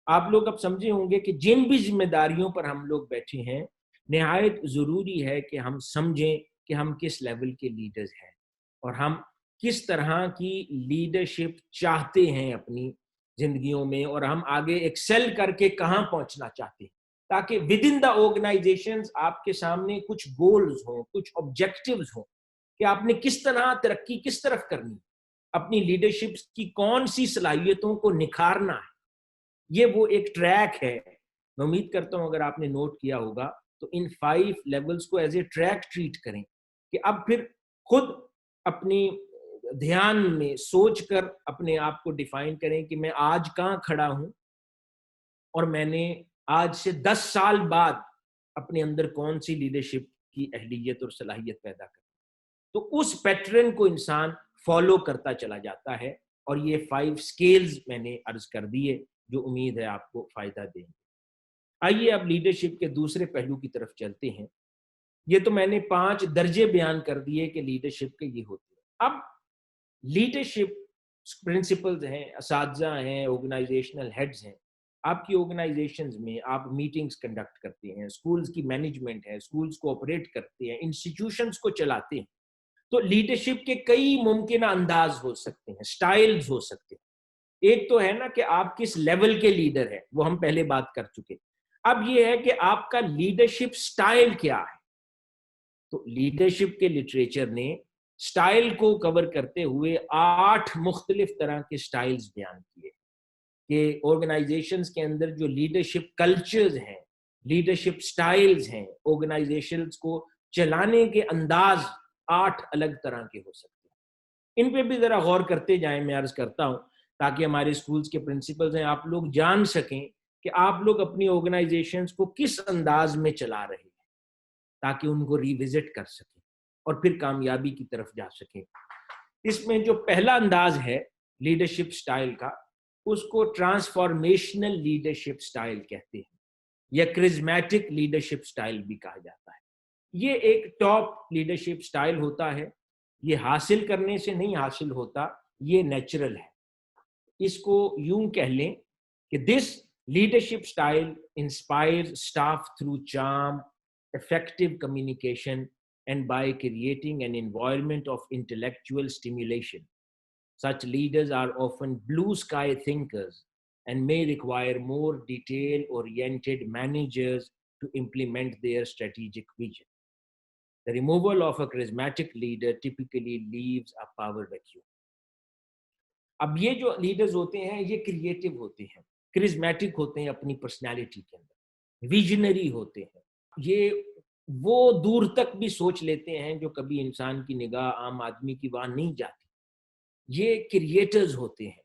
آپ لوگ اب سمجھے ہوں گے کہ جن بھی ذمہ داریوں پر ہم لوگ بیٹھے ہیں، نہایت ضروری ہے کہ ہم سمجھیں کہ ہم کس لیول کے لیڈرز ہیں، اور ہم کس طرح کی لیڈرشپ چاہتے ہیں اپنی زندگیوں میں، اور ہم آگے ایکسل کر کے کہاں پہنچنا چاہتے ہیں، تاکہ ود ان دا آرگنائزیشنز آپ کے سامنے کچھ گولز ہوں، کچھ آبجیکٹیوز ہوں کہ آپ نے کس طرح ترقی کس طرف کرنی، اپنی لیڈرشپ کی کون سی صلاحیتوں کو نکھارنا ہے. یہ وہ ایک ٹریک ہے. میں امید کرتا ہوں اگر آپ نے نوٹ کیا ہوگا تو ان 5 لیولز کو ایز اے ٹریک ٹریٹ کریں، کہ اب پھر خود اپنی دھیان میں سوچ کر اپنے آپ کو ڈیفائن کریں کہ میں آج کہاں کھڑا ہوں، اور میں نے آج سے 10 سال بعد اپنے اندر کون سی لیڈرشپ کی اہلیت اور صلاحیت پیدا کریں. تو اس پیٹرن کو انسان فالو کرتا چلا جاتا ہے، اور یہ 5 سکیلز میں نے عرض کر دیے جو امید ہے آپ کو فائدہ دیں گے. آئیے اب لیڈرشپ کے دوسرے پہلو کی طرف چلتے ہیں. یہ تو میں نے 5 درجے بیان کر دیے کہ لیڈرشپ کے یہ ہوتے ہیں. اب لیڈرشپ پرنسپلز ہیں، اساتذہ ہیں، آرگنائزیشنل ہیڈز ہیں. آپ کی آرگنائزیشنز میں آپ میٹنگز کنڈکٹ کرتے ہیں، سکولز کی مینجمنٹ ہے، سکولز کو آپریٹ کرتے ہیں، انسٹیٹیوشنز کو چلاتے ہیں. تو لیڈرشپ کے کئی ممکنہ انداز ہو سکتے ہیں، سٹائلز ہو سکتے ہیں. ایک تو ہے نا کہ آپ کس لیول کے لیڈر ہیں، وہ ہم پہلے بات کر چکے. اب یہ ہے کہ آپ کا لیڈرشپ سٹائل کیا ہے. تو لیڈرشپ کے لٹریچر نے سٹائل کو کور کرتے ہوئے 8 مختلف طرح کے سٹائلز بیان کیے کہ آرگنائزیشنز کے اندر جو لیڈرشپ کلچرز ہیں، لیڈرشپ سٹائلز ہیں، آرگنائزیشنز کو چلانے کے انداز 8 الگ طرح کے ہو سکتے ہیں. ان پہ بھی ذرا غور کرتے جائیں، میں عرض کرتا ہوں، تاکہ ہمارے اسکولز کے پرنسپلز ہیں آپ لوگ جان سکیں کہ آپ لوگ اپنی آرگنائزیشنز کو کس انداز میں چلا رہے ہیں، تاکہ ان کو ریوزٹ کر سکیں اور پھر کامیابی کی طرف جا سکیں. اس میں جو پہلا انداز ہے لیڈرشپ سٹائل کا، اس کو ٹرانسفارمیشنل لیڈرشپ سٹائل کہتے ہیں یا کرزمیٹک لیڈرشپ سٹائل بھی کہا جاتا ہے. یہ ایک ٹاپ لیڈرشپ سٹائل ہوتا ہے، یہ حاصل کرنے سے نہیں حاصل ہوتا، یہ نیچرل ہے. اس کو یوں کہہ لیں کہ this leadership style inspire staff through charm, effective communication, and by creating an environment of intellectual stimulation. Such leaders are often blue sky thinkers and may require more detail-oriented managers to implement their strategic vision. The removal of a charismatic leader typically leaves a power vacuum. اب یہ جو لیڈرز ہوتے ہیں یہ کریٹو ہوتے ہیں، کرزمیٹک ہوتے ہیں اپنی پرسنالٹی کے اندر، ویژنری ہوتے ہیں. یہ وہ دور تک بھی سوچ لیتے ہیں جو کبھی انسان کی نگاہ عام آدمی کی وہاں نہیں جاتی. یہ کریٹرز ہوتے ہیں،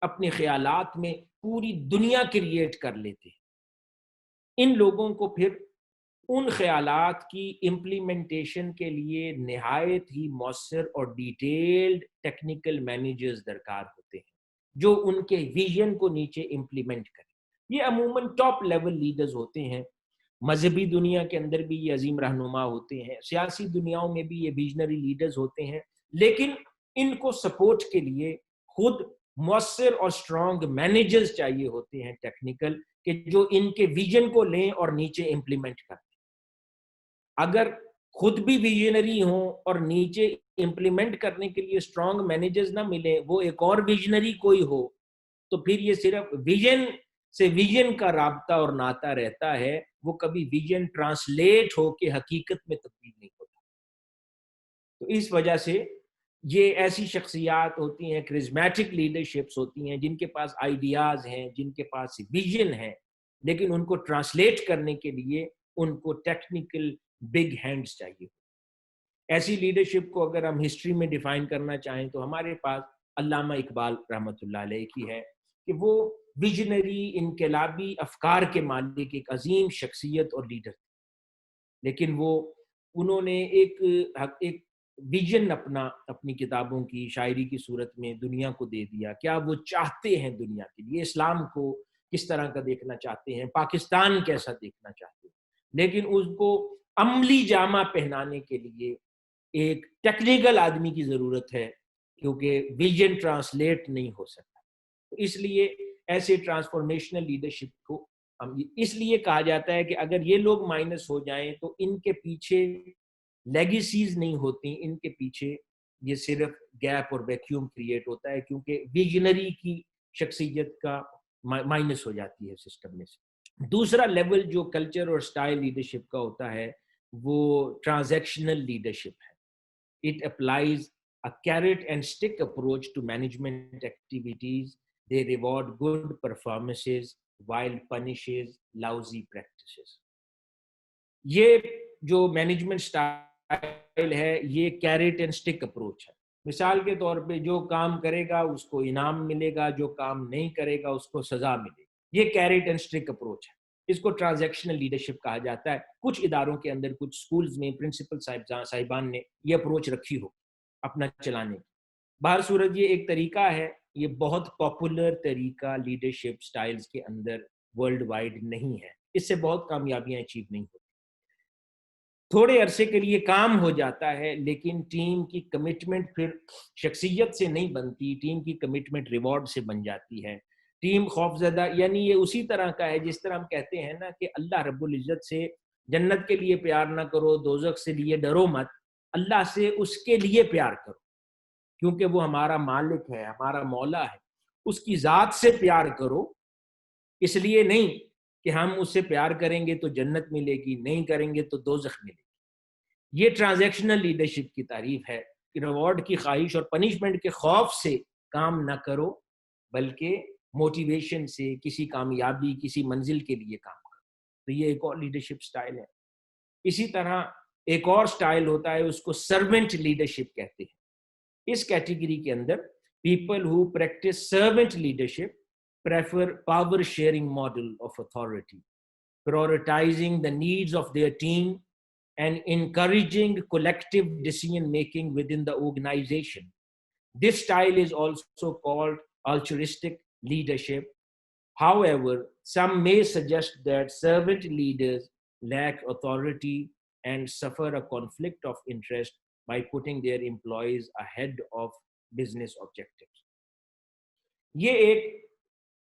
اپنے خیالات میں پوری دنیا کریٹ کر لیتے ہیں. ان لوگوں کو پھر ان خیالات کی امپلیمنٹیشن کے لیے نہایت ہی مؤثر اور ڈیٹیلڈ ٹیکنیکل مینیجرز درکار ہوتے ہیں جو ان کے ویژن کو نیچے امپلیمنٹ کریں. یہ عموماً ٹاپ لیول لیڈرز ہوتے ہیں. مذہبی دنیا کے اندر بھی یہ عظیم رہنما ہوتے ہیں، سیاسی دنیاؤں میں بھی یہ ویژنری لیڈرز ہوتے ہیں، لیکن ان کو سپورٹ کے لیے خود مؤثر اور سٹرونگ مینیجرز چاہیے ہوتے ہیں ٹیکنیکل، کہ جو ان کے ویژن کو لیں اور نیچے امپلیمنٹ کریں. اگر خود بھی ویژنری ہوں اور نیچے امپلیمنٹ کرنے کے لیے سٹرونگ مینیجرز نہ ملیں، وہ ایک اور ویژنری کوئی ہو، تو پھر یہ صرف ویژن سے ویژن کا رابطہ اور ناطہ رہتا ہے، وہ کبھی ویژن ٹرانسلیٹ ہو کے حقیقت میں تبدیل نہیں ہوتا. تو اس وجہ سے یہ ایسی شخصیات ہوتی ہیں، کرزمیٹک لیڈرشپس ہوتی ہیں، جن کے پاس آئیڈیاز ہیں، جن کے پاس ویژن ہے، لیکن ان کو ٹرانسلیٹ کرنے کے لیے ان کو ٹیکنیکل بگ ہینڈز چاہیے. ایسی لیڈرشپ کو اگر ہم ہسٹری میں ڈیفائن کرنا چاہیں تو ہمارے پاس علامہ اقبال رحمۃ اللہ علیہ کی ہے کہ وہ ویژنری انقلابی افکار کے مالک ایک عظیم شخصیت اور لیڈر تھے، لیکن انہوں نے ایک ویژن اپنی کتابوں کی شاعری کی صورت میں دنیا کو دے دیا. کیا وہ چاہتے ہیں دنیا کے لیے، اسلام کو کس طرح کا دیکھنا چاہتے ہیں، پاکستان کیسا دیکھنا چاہتے ہیں، لیکن اس کو عملی جامہ پہنانے کے لیے ایک ٹیکنیکل آدمی کی ضرورت ہے، کیونکہ ویژن ٹرانسلیٹ نہیں ہو سکتا. تو اس لیے ایسے ٹرانسفارمیشنل لیڈرشپ کو اس لیے کہا جاتا ہے کہ اگر یہ لوگ مائنس ہو جائیں تو ان کے پیچھے لیگیسیز نہیں ہوتی، ان کے پیچھے یہ صرف گیپ اور ویکیوم کریٹ ہوتا ہے، کیونکہ ویژنری کی شخصیت کا مائنس ہو جاتی ہے سسٹم میں سے. دوسرا لیول جو کلچر اور سٹائل لیڈرشپ کا ہوتا ہے وہ ٹرانزیکشنل لیڈرشپ ہے. It applies a carrot and stick approach to management activities. They reward good performances while punishes lousy practices. یہ جو مینجمنٹ سٹائل ہے یہ کیرٹ اینڈ سٹک اپروچ ہے. مثال کے طور پہ جو کام کرے گا اس کو انعام ملے گا، جو کام نہیں کرے گا اس کو سزا ملے گی. یہ کیرٹ اینڈ سٹک اپروچ ہے. اس کو ٹرانزیکشنل لیڈرشپ کہا جاتا ہے. کچھ اداروں کے اندر، کچھ سکولز میں پرنسپل صاحبان نے یہ اپروچ رکھی ہو اپنا چلانے کی. باہر صورت یہ ایک طریقہ ہے، یہ بہت پاپولر طریقہ لیڈرشپ سٹائلز کے اندر ورلڈ وائڈ نہیں ہے، اس سے بہت کامیابیاں اچیو نہیں ہوتی. تھوڑے عرصے کے لیے کام ہو جاتا ہے، لیکن ٹیم کی کمٹمنٹ پھر شخصیت سے نہیں بنتی، ٹیم کی کمٹمنٹ ریوارڈ سے بن جاتی ہے. ٹیم خوفزدہ، یعنی یہ اسی طرح کا ہے جس طرح ہم کہتے ہیں نا کہ اللہ رب العزت سے جنت کے لیے پیار نہ کرو، دوزخ سے لیے ڈرو مت، اللہ سے اس کے لیے پیار کرو، کیونکہ وہ ہمارا مالک ہے، ہمارا مولا ہے. اس کی ذات سے پیار کرو، اس لیے نہیں کہ ہم اس سے پیار کریں گے تو جنت ملے گی، نہیں کریں گے تو دوزخ ملے گی۔ یہ ٹرانزیکشنل لیڈرشپ کی تعریف ہے کہ ریوارڈ کی خواہش اور پنشمنٹ کے خوف سے کام نہ کرو، بلکہ موٹیویشن سے کسی کامیابی، کسی منزل کے لیے کام کرو۔ تو یہ ایک اور لیڈرشپ سٹائل ہے۔ اسی طرح ایک اور سٹائل ہوتا ہے، اس کو سرونٹ لیڈرشپ کہتے ہیں۔ اس کیٹیگری کے اندر people who practice servant leadership prefer power sharing model of authority, prioritizing the needs of their team and encouraging collective decision making within the organization. This style is also called altruistic leadership. However, some may suggest that servant leaders lack authority and suffer a conflict of interest by putting their employees ahead of business objectives. یہ ایک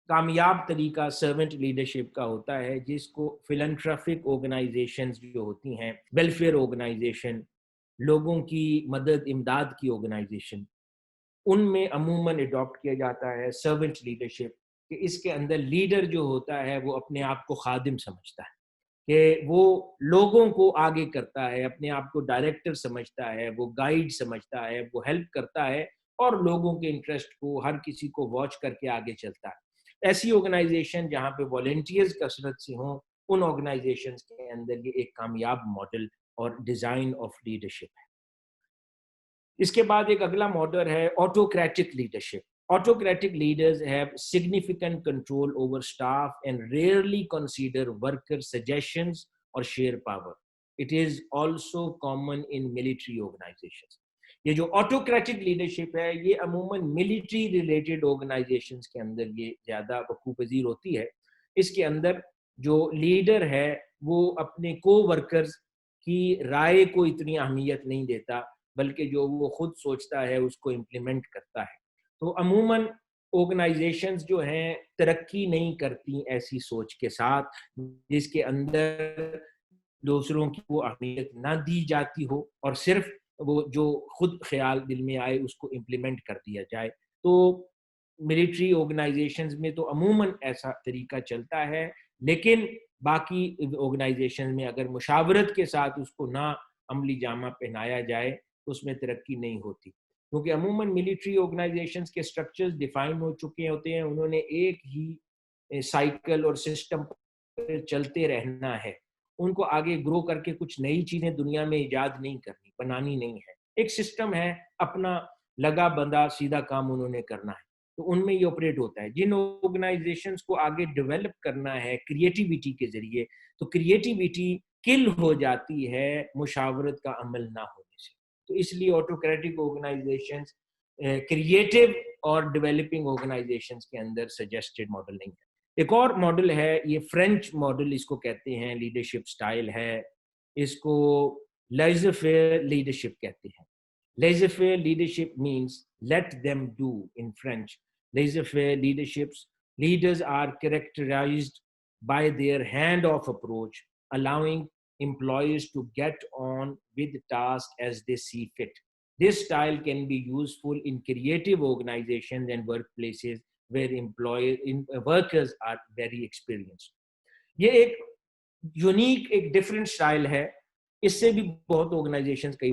کامیاب طریقہ سرونٹ لیڈرشپ کا ہوتا ہے، جس کو فلنتھرافک آرگنائزیشنز جو ہوتی ہیں، ویلفیئر آرگنائزیشن، لوگوں کی مدد امداد کی آرگنائزیشن، ان میں عموماً اڈاپٹ کیا جاتا ہے سرونٹ لیڈرشپ، کہ اس کے اندر لیڈر جو ہوتا ہے وہ اپنے آپ کو خادم سمجھتا ہے، کہ وہ لوگوں کو آگے کرتا ہے، اپنے آپ کو ڈائریکٹر سمجھتا ہے، وہ گائیڈ سمجھتا ہے، وہ ہیلپ کرتا ہے اور لوگوں کے انٹرسٹ کو، ہر کسی کو واچ کر کے آگے چلتا ہے۔ ایسی آرگنائزیشن جہاں پہ والنٹیئرز کثرت سے ہوں، ان آرگنائزیشنز کے اندر یہ ایک کامیاب ماڈل اور ڈیزائن آف لیڈرشپ ہے۔ اس کے بعد ایک اگلا ماڈل ہے autocratic leadership. Autocratic leaders have significant control over staff and rarely consider worker suggestions or share power. It is also common in military organizations. یہ جو آٹوکریٹک لیڈرشپ ہے، یہ عموماً ملٹری ریلیٹڈ آرگنائزیشنز کے اندر یہ زیادہ وقوع پذیر ہوتی ہے۔ اس کے اندر جو لیڈر ہے وہ اپنے کو ورکرز کی رائے کو اتنی اہمیت نہیں دیتا، بلکہ جو وہ خود سوچتا ہے اس کو امپلیمنٹ کرتا ہے۔ تو عموماً آرگنائزیشنز جو ہیں ترقی نہیں کرتی ایسی سوچ کے ساتھ، جس کے اندر دوسروں کی وہ اہمیت نہ دی جاتی ہو اور صرف وہ جو خود خیال دل میں آئے اس کو امپلیمنٹ کر دیا جائے۔ تو ملٹری آرگنائزیشنز میں تو عموماً ایسا طریقہ چلتا ہے، لیکن باقی آرگنائزیشن میں اگر مشاورت کے ساتھ اس کو نہ عملی جامہ پہنایا جائے تو اس میں ترقی نہیں ہوتی، کیونکہ عموماً ملٹری آرگنائزیشنز کے سٹرکچرز ڈیفائن ہو چکے ہوتے ہیں، انہوں نے ایک ہی سائیکل اور سسٹم پر چلتے رہنا ہے، ان کو آگے گرو کر کے کچھ نئی چیزیں دنیا میں ایجاد نہیں کرنی، بنانی نہیں ہے۔ ایک سسٹم ہے، اپنا لگا بندہ سیدھا کام انہوں نے کرنا ہے، تو ان میں یہ آپریٹ ہوتا ہے۔ جن آرگنائزیشنز کو آگے ڈیولپ کرنا ہے کریٹیوٹی کے ذریعے، تو کریٹیوٹی کل ہو جاتی ہے مشاورت کا عمل نہ ہونے سے۔ تو اس لیے آٹوکریٹک آرگنائزیشنز کریٹیو اور ڈیولپنگ آرگنائزیشنز کے اندر سجیسٹڈ ماڈل نہیں ہے۔ ایک اور ماڈل ہے، یہ فرینچ ماڈل اس کو کہتے ہیں، لیڈرشپ سٹائل ہے، اس کو لیزر فیئر لیڈرشپ کہتے ہیں۔ Laissez faire leadership means let them do in French. Laissez faire leaderships, leaders are characterized by their hand-off approach, allowing employees to get on with tasks as they see fit. This style can be useful in creative organizations and workplaces where workers are very experienced. یہ ایک یونیک، ایک ڈفرینٹ سٹائل ہے، اس سے بھی بہت آرگنائزیشنز کئی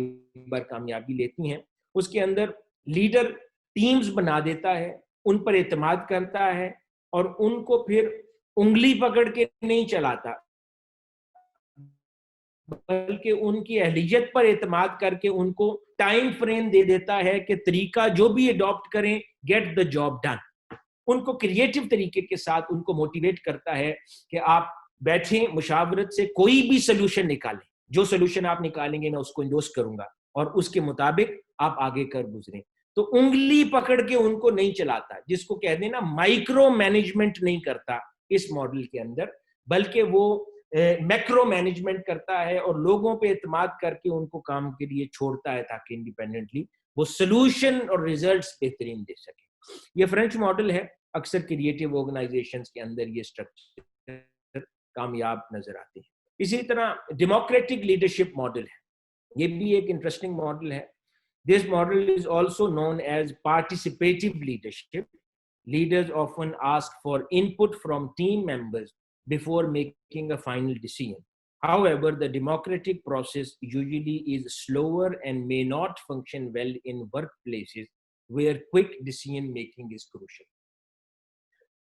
بار کامیابی لیتی ہیں۔ اس کے اندر لیڈر ٹیمز بنا دیتا ہے، ان پر اعتماد کرتا ہے اور ان کو پھر انگلی پکڑ کے نہیں چلاتا، بلکہ ان کی اہلیت پر اعتماد کر کے ان کو ٹائم فریم دے دیتا ہے کہ طریقہ جو بھی اڈاپٹ کریں، گیٹ دا جاب ڈن۔ ان کو کریٹیو طریقے کے ساتھ ان کو موٹیویٹ کرتا ہے کہ آپ بیٹھیں، مشاورت سے کوئی بھی سلوشن نکالیں، جو سلوشن آپ نکالیں گے میں اس کو انڈورس کروں گا اور اس کے مطابق آپ آگے کر گزریں۔ تو انگلی پکڑ کے ان کو نہیں چلاتا، جس کو کہہ دینا مائکرو مینجمنٹ نہیں کرتا اس ماڈل کے اندر، بلکہ وہ میکرو مینجمنٹ کرتا ہے اور لوگوں پہ اعتماد کر کے ان کو کام کے لیے چھوڑتا ہے تاکہ انڈیپینڈنٹلی وہ سلوشن اور ریزلٹس بہترین دے سکے۔ یہ فرینچ ماڈل ہے، اکثر کریٹیو آرگنائزیشنز کے اندر یہ اسٹرکچر کامیاب نظر آتے ہیں۔ اسی طرح ڈیموکریٹک لیڈرشپ ماڈل ہے، یہ بھی ایک انٹرسٹنگ ماڈل ہے۔ This model is also known as participative leadership. Leaders often ask for input from team members before making a final decision. However, the democratic process usually is slower and may not function well in workplaces where quick decision making is crucial.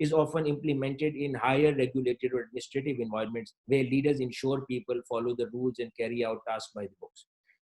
is often implemented in higher regulated or administrative environments where leaders ensure people follow the rules and carry out tasks by the books.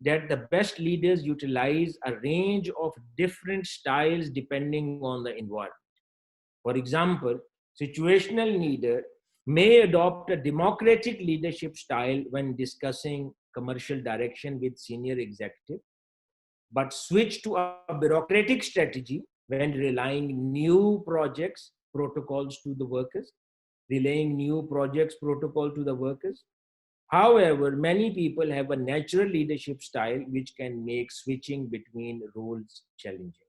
that the best leaders utilize a range of different styles depending on the environment. For example, situational leader may adopt a democratic leadership style when discussing commercial direction with senior executive, but switch to a bureaucratic strategy when relaying new projects protocols to the workers. However, many people have a natural leadership style which can make switching between roles challenging.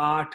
8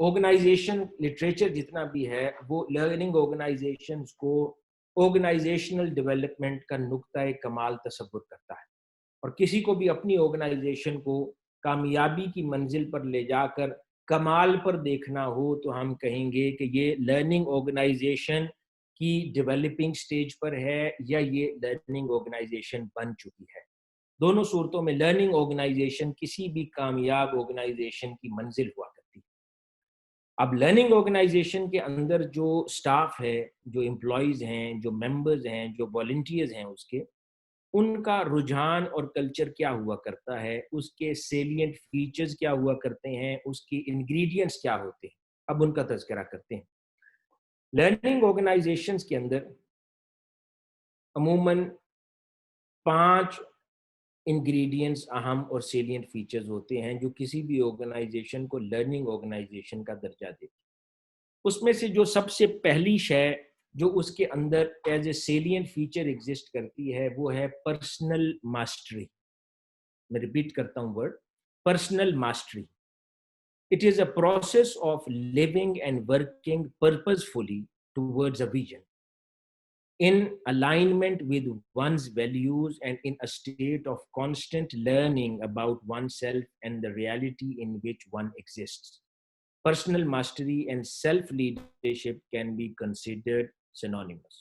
organisation literature جتنا بھی ہے وہ لرننگ آرگنائزیشنز کو آرگنائزیشنل ڈیولپمنٹ کا نقطۂ کمال تصور کرتا ہے، اور کسی کو بھی اپنی آرگنائزیشن کو کامیابی کی منزل پر لے جا کر کمال پر دیکھنا ہو تو ہم کہیں گے کہ یہ لرننگ آرگنائزیشن کی ڈیولپنگ سٹیج پر ہے یا یہ لرننگ آرگنائزیشن بن چکی ہے۔ دونوں صورتوں میں لرننگ آرگنائزیشن کسی بھی کامیاب آرگنائزیشن کی منزل ہوا کرتی ہے۔ اب لرننگ آرگنائزیشن کے اندر جو سٹاف ہے، جو امپلائیز ہیں، جو ممبرز ہیں، جو والنٹیئرز ہیں، اس کے ان کا رجحان اور کلچر کیا ہوا کرتا ہے، اس کے سیلینٹ فیچرز کیا ہوا کرتے ہیں، اس کی انگریڈینٹس کیا ہوتے ہیں، اب ان کا تذکرہ کرتے ہیں۔ لرننگ آرگنائزیشنز کے اندر عموماً 5 انگریڈینٹس اہم اور سیلینٹ فیچرز ہوتے ہیں جو کسی بھی آرگنائزیشن کو لرننگ آرگنائزیشن کا درجہ دیتے ہیں۔ اس میں سے جو سب سے پہلی شے جو اس کے اندر as a salient feature exist کرتی ہے وہ ہے پرسنل ماسٹری۔ میں ریپیٹ کرتا ہوں word personal mastery. It is a process of living and working purposefully towards a vision in alignment with one's values and in a state of constant learning about oneself and the reality in which one exists. Personal mastery and self-leadership can be considered synonymous.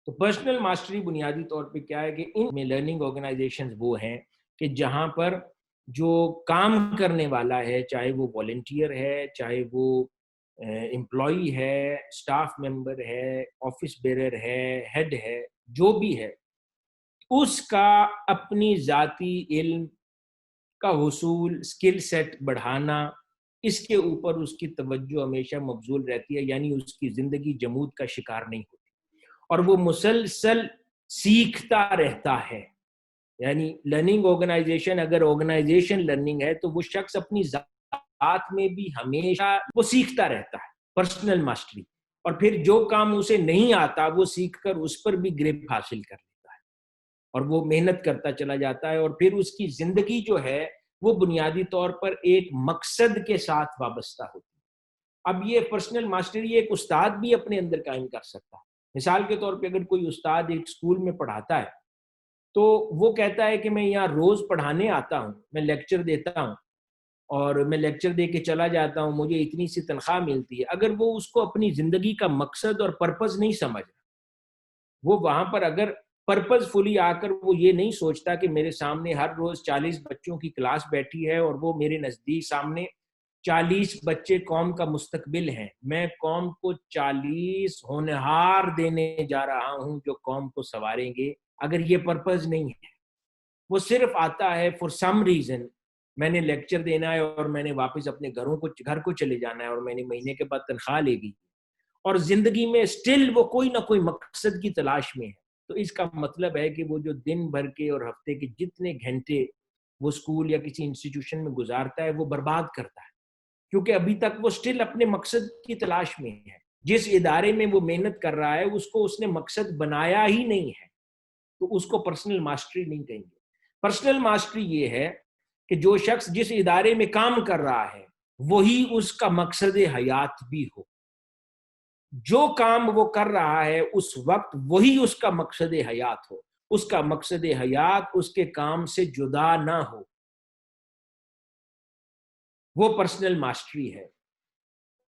تو پرسنل ماسٹری بنیادی طور پہ کیا ہے کہ ان میں لرننگ آرگنائزیشنز وہ ہیں کہ جہاں پر جو کام کرنے والا ہے، چاہے وہ والنٹیئر ہے، چاہے وہ امپلائی ہے، سٹاف ممبر ہے، آفس بیرر ہے، ہیڈ ہے، جو بھی ہے، اس کا اپنی ذاتی علم کا حصول، سکل سیٹ بڑھانا، اس کے اوپر اس کی توجہ ہمیشہ مبذول رہتی ہے، یعنی اس کی زندگی جمود کا شکار نہیں ہوتی اور وہ مسلسل سیکھتا رہتا ہے۔ یعنی لرننگ آرگنائزیشن اگر آرگنائزیشن لرننگ ہے تو وہ شخص اپنی ذات میں بھی ہمیشہ وہ سیکھتا رہتا ہے، پرسنل ماسٹری، اور پھر جو کام اسے نہیں آتا وہ سیکھ کر اس پر بھی گرپ حاصل کر لیتا ہے اور وہ محنت کرتا چلا جاتا ہے، اور پھر اس کی زندگی جو ہے وہ بنیادی طور پر ایک مقصد کے ساتھ وابستہ ہوتی ہے۔ اب یہ پرسنل ماسٹری ایک استاد بھی اپنے اندر قائم کر سکتا ہے۔ مثال کے طور پہ اگر کوئی استاد ایک اسکول میں پڑھاتا ہے تو وہ کہتا ہے کہ میں یہاں روز پڑھانے آتا ہوں، میں لیکچر دیتا ہوں اور میں لیکچر دے کے چلا جاتا ہوں، مجھے اتنی سی تنخواہ ملتی ہے۔ اگر وہ اس کو اپنی زندگی کا مقصد اور پرپز نہیں سمجھ رہا، وہ وہاں پر اگر پرپز فلی آ کر وہ یہ نہیں سوچتا کہ میرے سامنے ہر روز 40 بچوں کی کلاس بیٹھی ہے اور وہ میرے نزدیک سامنے 40 بچے قوم کا مستقبل ہیں، میں قوم کو 40 ہونہار دینے جا رہا ہوں جو قوم کو سنواریں گے، اگر یہ پرپز نہیں ہے، وہ صرف آتا ہے فور سم ریزن، میں نے لیکچر دینا ہے اور میں نے واپس اپنے گھر کو چلے جانا ہے اور میں نے مہینے کے بعد تنخواہ لے گی، اور زندگی میں سٹل وہ کوئی نہ کوئی مقصد کی تلاش میں ہے، تو اس کا مطلب ہے کہ وہ جو دن بھر کے اور ہفتے کے جتنے گھنٹے وہ اسکول یا کسی انسٹیٹیوشن میں گزارتا ہے وہ برباد کرتا ہے، کیونکہ ابھی تک وہ سٹل اپنے مقصد کی تلاش میں ہے۔ جس ادارے میں وہ محنت کر رہا ہے اس کو اس نے مقصد بنایا ہی نہیں ہے، تو اس کو پرسنل ماسٹری نہیں کہیں گے۔ پرسنل ماسٹری یہ ہے کہ جو شخص جس ادارے میں کام کر رہا ہے وہی اس کا مقصد حیات بھی ہو، جو کام وہ کر رہا ہے اس وقت وہی اس کا مقصد حیات ہو، اس کا مقصد حیات اس کے کام سے جدا نہ ہو، وہ پرسنل ماسٹری ہے۔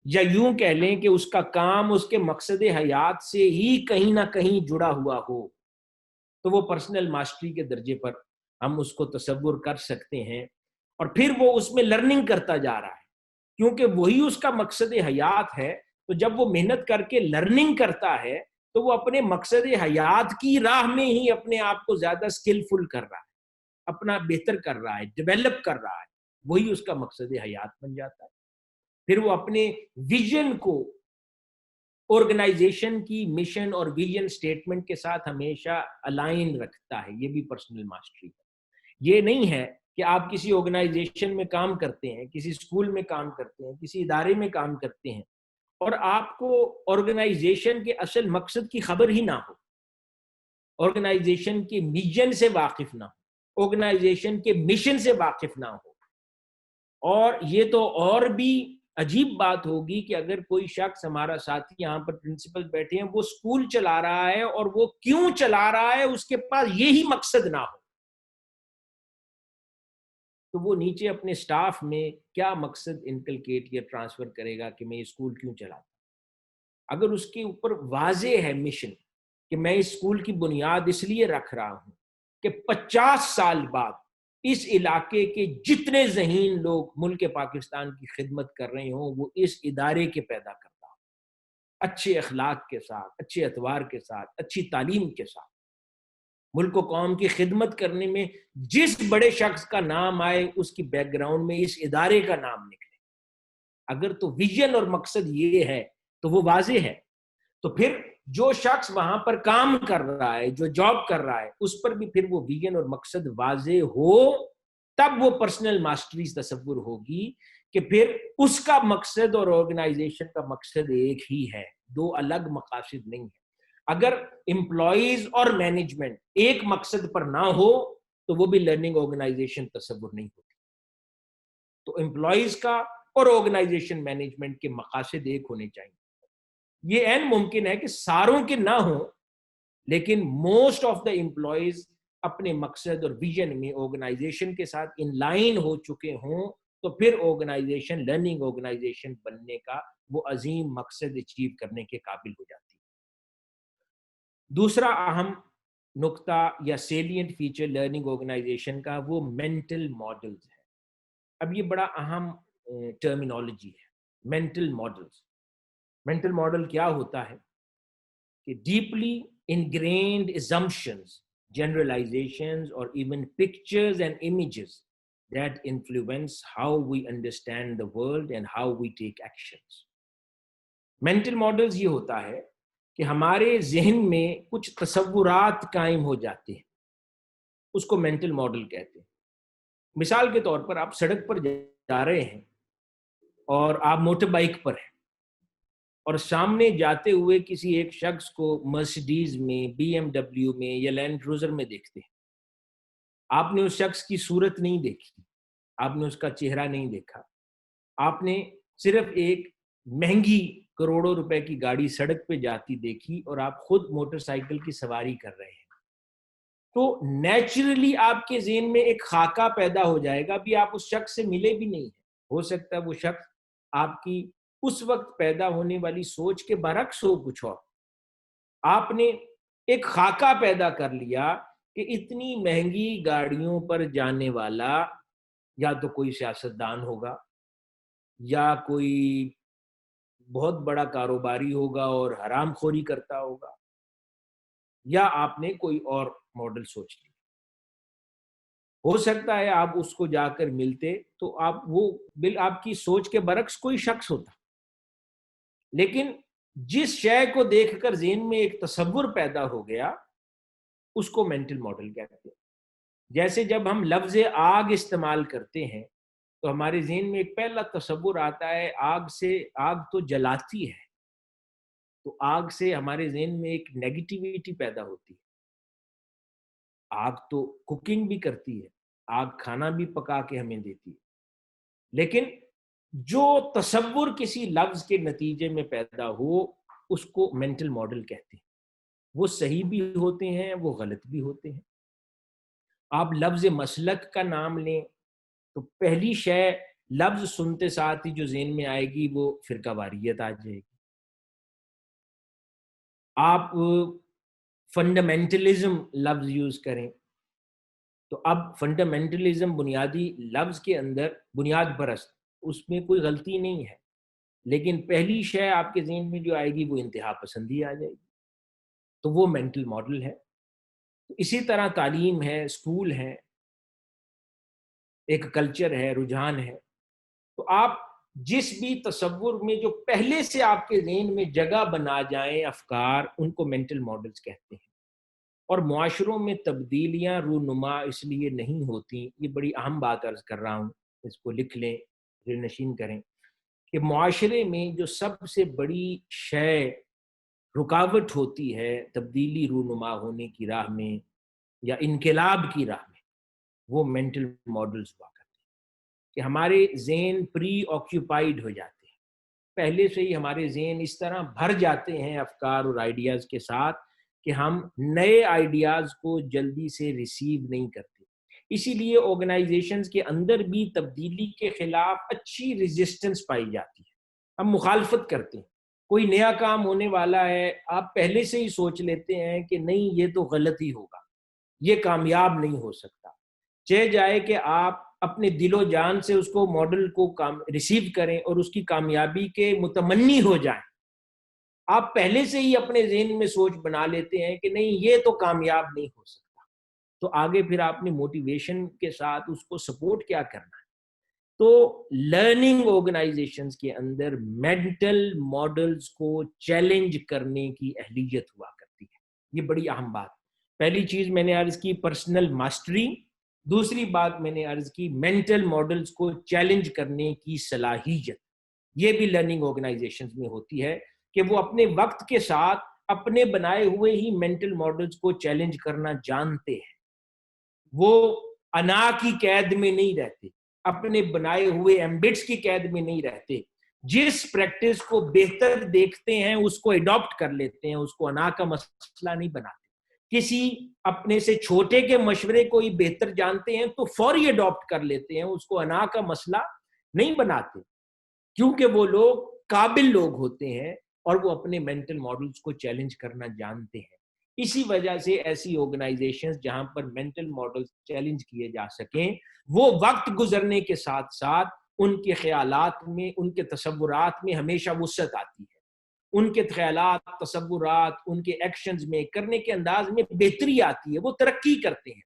یا یوں کہہ لیں کہ اس کا کام اس کے مقصد حیات سے ہی کہیں نہ کہیں جڑا ہوا ہو، تو وہ پرسنل ماسٹری کے درجے پر ہم اس کو تصور کر سکتے ہیں، اور پھر وہ اس میں لرننگ کرتا جا رہا ہے کیونکہ وہی اس کا مقصد حیات ہے، تو جب وہ محنت کر کے لرننگ کرتا ہے تو وہ اپنے مقصد حیات کی راہ میں ہی اپنے آپ کو زیادہ سکلفل کر رہا ہے، اپنا بہتر کر رہا ہے، ڈیولپ کر رہا ہے، وہی اس کا مقصد حیات بن جاتا ہے۔ پھر وہ اپنے ویژن کو آرگنائزیشن کی مشن اور ویژن سٹیٹمنٹ کے ساتھ ہمیشہ الائن رکھتا ہے، یہ بھی پرسنل ماسٹری ہے۔ یہ نہیں ہے کہ آپ کسی آرگنائزیشن میں کام کرتے ہیں، کسی اسکول میں کام کرتے ہیں، کسی ادارے میں کام کرتے ہیں اور آپ کو آرگنائزیشن کے اصل مقصد کی خبر ہی نہ ہو، آرگنائزیشن کے ویژن سے واقف نہ ہو، آرگنائزیشن کے مشن سے واقف نہ ہو، اور یہ تو اور بھی عجیب بات ہوگی کہ اگر کوئی شخص ہمارا ساتھی یہاں پر پرنسپل بیٹھے ہیں وہ اسکول چلا رہا ہے اور وہ کیوں چلا رہا ہے اس کے پاس یہی مقصد نہ ہو، تو وہ نیچے اپنے سٹاف میں کیا مقصد انکلکیٹ یا ٹرانسفر کرے گا کہ میں یہ اسکول کیوں چلاتا؟ اگر اس کے اوپر واضح ہے مشن کہ میں اس اسکول کی بنیاد اس لیے رکھ رہا ہوں کہ 50 سال بعد اس علاقے کے جتنے ذہین لوگ ملک پاکستان کی خدمت کر رہے ہوں وہ اس ادارے کے پیدا کرتا ہوں، اچھے اخلاق کے ساتھ، اچھے اطوار کے ساتھ، اچھی تعلیم کے ساتھ، ملک و قوم کی خدمت کرنے میں جس بڑے شخص کا نام آئے اس کی بیک گراؤنڈ میں اس ادارے کا نام نکلے۔ اگر تو ویژن اور مقصد یہ ہے تو وہ واضح ہے، تو پھر جو شخص وہاں پر کام کر رہا ہے، جو جاب کر رہا ہے، اس پر بھی پھر وہ ویژن اور مقصد واضح ہو، تب وہ پرسنل ماسٹری تصور ہوگی کہ پھر اس کا مقصد اور آرگنائزیشن کا مقصد ایک ہی ہے، دو الگ مقاصد نہیں ہیں۔ اگر امپلائیز اور مینجمنٹ ایک مقصد پر نہ ہو تو وہ بھی لرننگ آرگنائزیشن تصور نہیں ہوتی۔ تو امپلائیز کا اور آرگنائزیشن مینجمنٹ کے مقاصد ایک ہونے چاہیے۔ یہ عین ممکن ہے کہ ساروں کے نہ ہوں، لیکن موسٹ آف دا امپلائیز اپنے مقصد اور ویژن میں آرگنائزیشن کے ساتھ ان لائن ہو چکے ہوں، تو پھر آرگنائزیشن لرننگ آرگنائزیشن بننے کا وہ عظیم مقصد اچیو کرنے کے قابل ہو جاتی ہے۔ دوسرا اہم نقطہ یا سیلینٹ فیچر لرننگ آرگنائزیشن کا وہ مینٹل ماڈلز ہے۔ اب یہ بڑا اہم ٹرمینالوجی ہے، مینٹل ماڈلز۔ مینٹل ماڈل کیا ہوتا ہے کہ deeply ingrained assumptions, generalizations or even pictures and images that influence how we understand the world and how we take actions. Mental models یہ ہوتا ہے کہ ہمارے ذہن میں کچھ تصورات قائم ہو جاتے ہیں، اس کو مینٹل ماڈل کہتے ہیں۔ مثال کے طور پر آپ سڑک پر جا رہے ہیں اور آپ موٹر بائک پر ہیں اور سامنے جاتے ہوئے کسی ایک شخص کو مرسیڈیز میں، بی ایم ڈبلیو میں یا لینڈ کروزر میں دیکھتے ہیں۔ آپ نے اس شخص کی صورت نہیں دیکھی، آپ نے اس کا چہرہ نہیں دیکھا، آپ نے صرف ایک مہنگی کروڑوں روپے کی گاڑی سڑک پہ جاتی دیکھی اور آپ خود موٹر سائیکل کی سواری کر رہے ہیں، تو نیچرلی آپ کے ذہن میں ایک خاکہ پیدا ہو جائے گا۔ ابھی آپ اس شخص سے ملے بھی نہیں ہیں، ہو سکتا ہے وہ شخص آپ کی اس وقت پیدا ہونے والی سوچ کے برعکس ہو کچھ اور۔ آپ نے ایک خاکہ پیدا کر لیا کہ اتنی مہنگی گاڑیوں پر جانے والا یا تو کوئی سیاستدان ہوگا یا کوئی بہت بڑا کاروباری ہوگا اور حرام خوری کرتا ہوگا، یا آپ نے کوئی اور ماڈل سوچ لیا۔ ہو سکتا ہے آپ اس کو جا کر ملتے تو آپ کی سوچ کے برعکس کوئی شخص ہوتا، لیکن جس شے کو دیکھ کر ذہن میں ایک تصور پیدا ہو گیا اس کو مینٹل ماڈل کہتے ہیں۔ جیسے جب ہم لفظ آگ استعمال کرتے ہیں تو ہمارے ذہن میں ایک پہلا تصور آتا ہے آگ تو جلاتی ہے، تو آگ سے ہمارے ذہن میں ایک نیگیٹیویٹی پیدا ہوتی ہے۔ آگ تو کوکنگ بھی کرتی ہے، آگ کھانا بھی پکا کے ہمیں دیتی ہے، لیکن جو تصور کسی لفظ کے نتیجے میں پیدا ہو اس کو مینٹل ماڈل کہتے ہیں۔ وہ صحیح بھی ہوتے ہیں، وہ غلط بھی ہوتے ہیں۔ آپ لفظ مسلک کا نام لیں تو پہلی شے لفظ سنتے ساتھ ہی جو ذہن میں آئے گی وہ فرقہ واریت آ جائے گی۔ آپ فنڈامنٹلزم لفظ یوز کریں تو اب فنڈامنٹلزم بنیادی لفظ کے اندر بنیاد پرست، اس میں کوئی غلطی نہیں ہے، لیکن پہلی شے آپ کے ذہن میں جو آئے گی وہ انتہا پسندی آ جائے گی، تو وہ مینٹل ماڈل ہے۔ اسی طرح تعلیم ہے، اسکول ہے، ایک کلچر ہے، رجحان ہے، تو آپ جس بھی تصور میں جو پہلے سے آپ کے ذہن میں جگہ بنا جائیں افکار، ان کو مینٹل ماڈلز کہتے ہیں۔ اور معاشروں میں تبدیلیاں رونما اس لیے نہیں ہوتی، یہ بڑی اہم بات عرض کر رہا ہوں، اس کو لکھ لیں، دل نشین کریں، کہ معاشرے میں جو سب سے بڑی شے رکاوٹ ہوتی ہے تبدیلی رونما ہونے کی راہ میں یا انقلاب کی راہ میں، وہ مینٹل ماڈلز ہوا کرتے ہیں کہ ہمارے ذہن پری آکیوپائیڈ ہو جاتے ہیں، پہلے سے ہی ہمارے ذہن اس طرح بھر جاتے ہیں افکار اور آئیڈیاز کے ساتھ کہ ہم نئے آئیڈیاز کو جلدی سے ریسیو نہیں کرتے. اسی لیے آرگنائزیشنز کے اندر بھی تبدیلی کے خلاف اچھی ریزسٹنس پائی جاتی ہے. ہم مخالفت کرتے ہیں. کوئی نیا کام ہونے والا ہے، آپ پہلے سے ہی سوچ لیتے ہیں کہ نہیں یہ تو غلط ہی ہوگا، یہ کامیاب نہیں ہو سکتا. چاہے جائے کہ آپ اپنے دل و جان سے اس کو ماڈل کو ریسیو کریں اور اس کی کامیابی کے متمنی ہو جائیں، آپ پہلے سے ہی اپنے ذہن میں سوچ بنا لیتے ہیں کہ نہیں یہ تو کامیاب نہیں ہو سکتا. تو آگے پھر آپ نے موٹیویشن کے ساتھ اس کو سپورٹ کیا کرنا ہے. تو لرننگ آرگنائزیشنز کے اندر مینٹل ماڈلز کو چیلنج کرنے کی اہلیت ہوا کرتی ہے. یہ بڑی اہم بات. پہلی چیز میں نے عرض کی پرسنل ماسٹری، دوسری بات میں نے عرض کی مینٹل ماڈلز کو چیلنج کرنے کی صلاحیت. یہ بھی لرننگ آرگنائزیشنز میں ہوتی ہے کہ وہ اپنے وقت کے ساتھ اپنے بنائے ہوئے ہی مینٹل ماڈلز کو چیلنج کرنا جانتے ہیں. وہ انا کی قید میں نہیں رہتے، اپنے بنائے ہوئے ایمبٹس کی قید میں نہیں رہتے. جس پریکٹس کو بہتر دیکھتے ہیں اس کو اڈاپٹ کر لیتے ہیں، اس کو انا کا مسئلہ نہیں بناتے. کسی اپنے سے چھوٹے کے مشورے کو ہی بہتر جانتے ہیں تو فوری اڈاپٹ کر لیتے ہیں، اس کو انا کا مسئلہ نہیں بناتے، کیونکہ وہ لوگ قابل لوگ ہوتے ہیں اور وہ اپنے مینٹل ماڈلز کو چیلنج کرنا جانتے ہیں. اسی وجہ سے ایسی آرگنائزیشنز جہاں پر مینٹل ماڈلز چیلنج کیے جا سکیں، وہ وقت گزرنے کے ساتھ ساتھ ان کے خیالات میں، ان کے تصورات میں ہمیشہ وسعت آتی ہے. ان کے خیالات، تصورات، ان کے ایکشنز میں، کرنے کے انداز میں بہتری آتی ہے. وہ ترقی کرتے ہیں،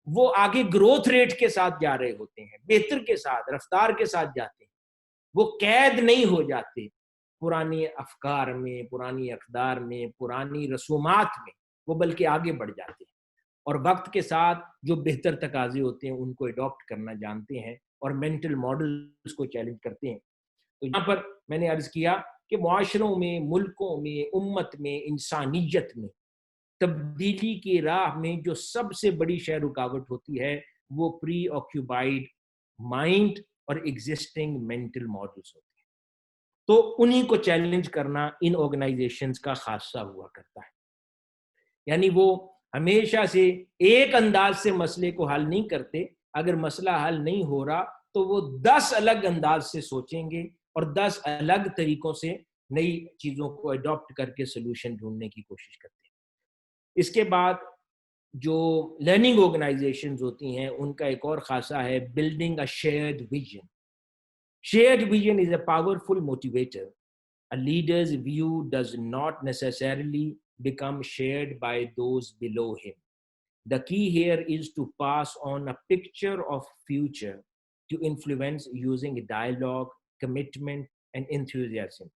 وہ آگے گروتھ ریٹ کے ساتھ جا رہے ہوتے ہیں، بہتر کے ساتھ، رفتار کے ساتھ جاتے ہیں. وہ قید نہیں ہو جاتے پرانے افکار میں، پرانی اقدار میں، پرانی رسومات میں، وہ بلکہ آگے بڑھ جاتے ہیں اور وقت کے ساتھ جو بہتر تقاضے ہوتے ہیں ان کو اڈاپٹ کرنا جانتے ہیں اور مینٹل ماڈلز کو چیلنج کرتے ہیں. تو یہاں پر میں نے عرض کیا کہ معاشروں میں، ملکوں میں، امت میں، انسانیت میں تبدیلی کی راہ میں جو سب سے بڑی شے رکاوٹ ہوتی ہے وہ پری آکیوپائڈ مائنڈ اور ایگزسٹنگ مینٹل ماڈلز ہوتے ہیں. تو انہی کو چیلنج کرنا ان آرگنائزیشنز کا خاصہ ہوا کرتا ہے. یعنی وہ ہمیشہ سے ایک انداز سے مسئلے کو حل نہیں کرتے. اگر مسئلہ حل نہیں ہو رہا تو وہ 10 الگ انداز سے سوچیں گے اور 10 الگ طریقوں سے نئی چیزوں کو اڈاپٹ کر کے سلوشن ڈھونڈنے کی کوشش کرتے ہیں. اس کے بعد جو لرننگ آرگنائزیشنز ہوتی ہیں ان کا ایک اور خاصہ ہے building a shared vision. Shared vision is a powerful motivator. A leader's view does not necessarily become shared by those below him. The key here is to pass on a picture of future to influence using dialogue, commitment, and enthusiasm.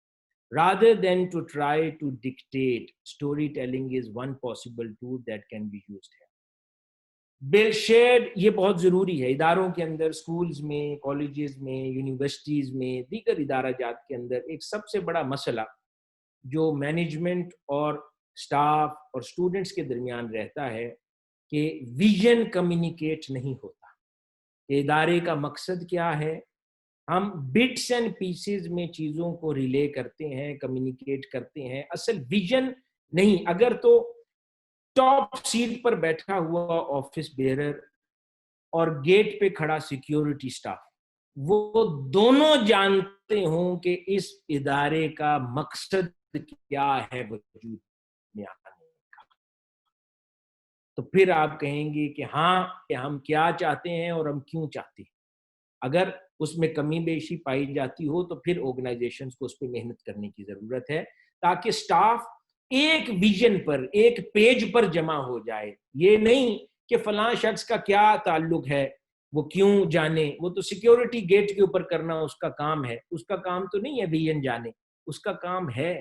Rather than to try to dictate, storytelling is one possible tool that can be used here. Bill shared یہ بہت ضروری ہے. اداروں کے اندر، اسکولز میں، کالجز میں، یونیورسٹیز میں، دیگر ادارہ جات کے اندر ایک سب سے بڑا مسئلہ جو مینجمنٹ اور سٹاف اور اسٹوڈنٹس کے درمیان رہتا ہے کہ ویژن کمیونیکیٹ نہیں ہوتا کہ ادارے کا مقصد کیا ہے. ہم بٹس اینڈ پیسز میں چیزوں کو ریلے کرتے ہیں، کمیونیکیٹ کرتے ہیں، اصل ویژن نہیں. اگر تو ٹاپ سیٹ پر بیٹھا ہوا آفس بیئرر اور گیٹ پہ کھڑا سیکیورٹی سٹاف وہ دونوں جانتے ہوں کہ اس ادارے کا مقصد کیا ہے وجود میں آنے کا، تو پھر آپ کہیں گے کہ ہاں کہ ہم کیا چاہتے ہیں اور ہم کیوں چاہتے ہیں. اگر اس میں کمی بیشی پائی جاتی ہو تو پھر آرگنائزیشنز کو اس پہ محنت کرنے کی ضرورت ہے تاکہ سٹاف ایک ویژن پر، ایک پیج پر جمع ہو جائے. یہ نہیں کہ فلاں شخص کا کیا تعلق ہے، وہ کیوں جانے، وہ تو سیکیورٹی گیٹ کے اوپر کرنا اس کا کام ہے. اس کا کام تو نہیں ہے ویژن جانے، اس کا کام ہے.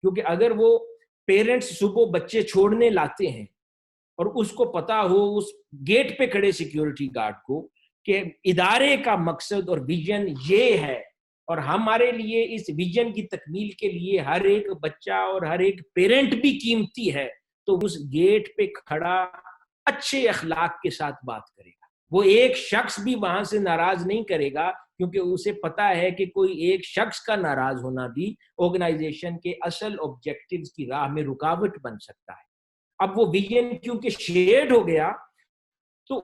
کیونکہ اگر وہ پیرنٹس صبح بچے چھوڑنے لاتے ہیں اور اس کو پتا ہو اس گیٹ پہ کھڑے سیکیورٹی گارڈ کو کہ ادارے کا مقصد اور ویژن یہ ہے اور ہمارے لیے اس ویژن کی تکمیل کے لیے ہر ایک بچہ اور ہر ایک پیرنٹ بھی قیمتی ہے، تو اس گیٹ پہ کھڑا اچھے اخلاق کے ساتھ بات کرے گا. وہ ایک شخص بھی وہاں سے ناراض نہیں کرے گا، کیونکہ اسے پتا ہے کہ کوئی ایک شخص کا ناراض ہونا بھی آرگنائزیشن کے اصل آبجیکٹیوز کی راہ میں رکاوٹ بن سکتا ہے۔ اب وہ ویژن کیونکہ شیئرڈ ہو گیا تو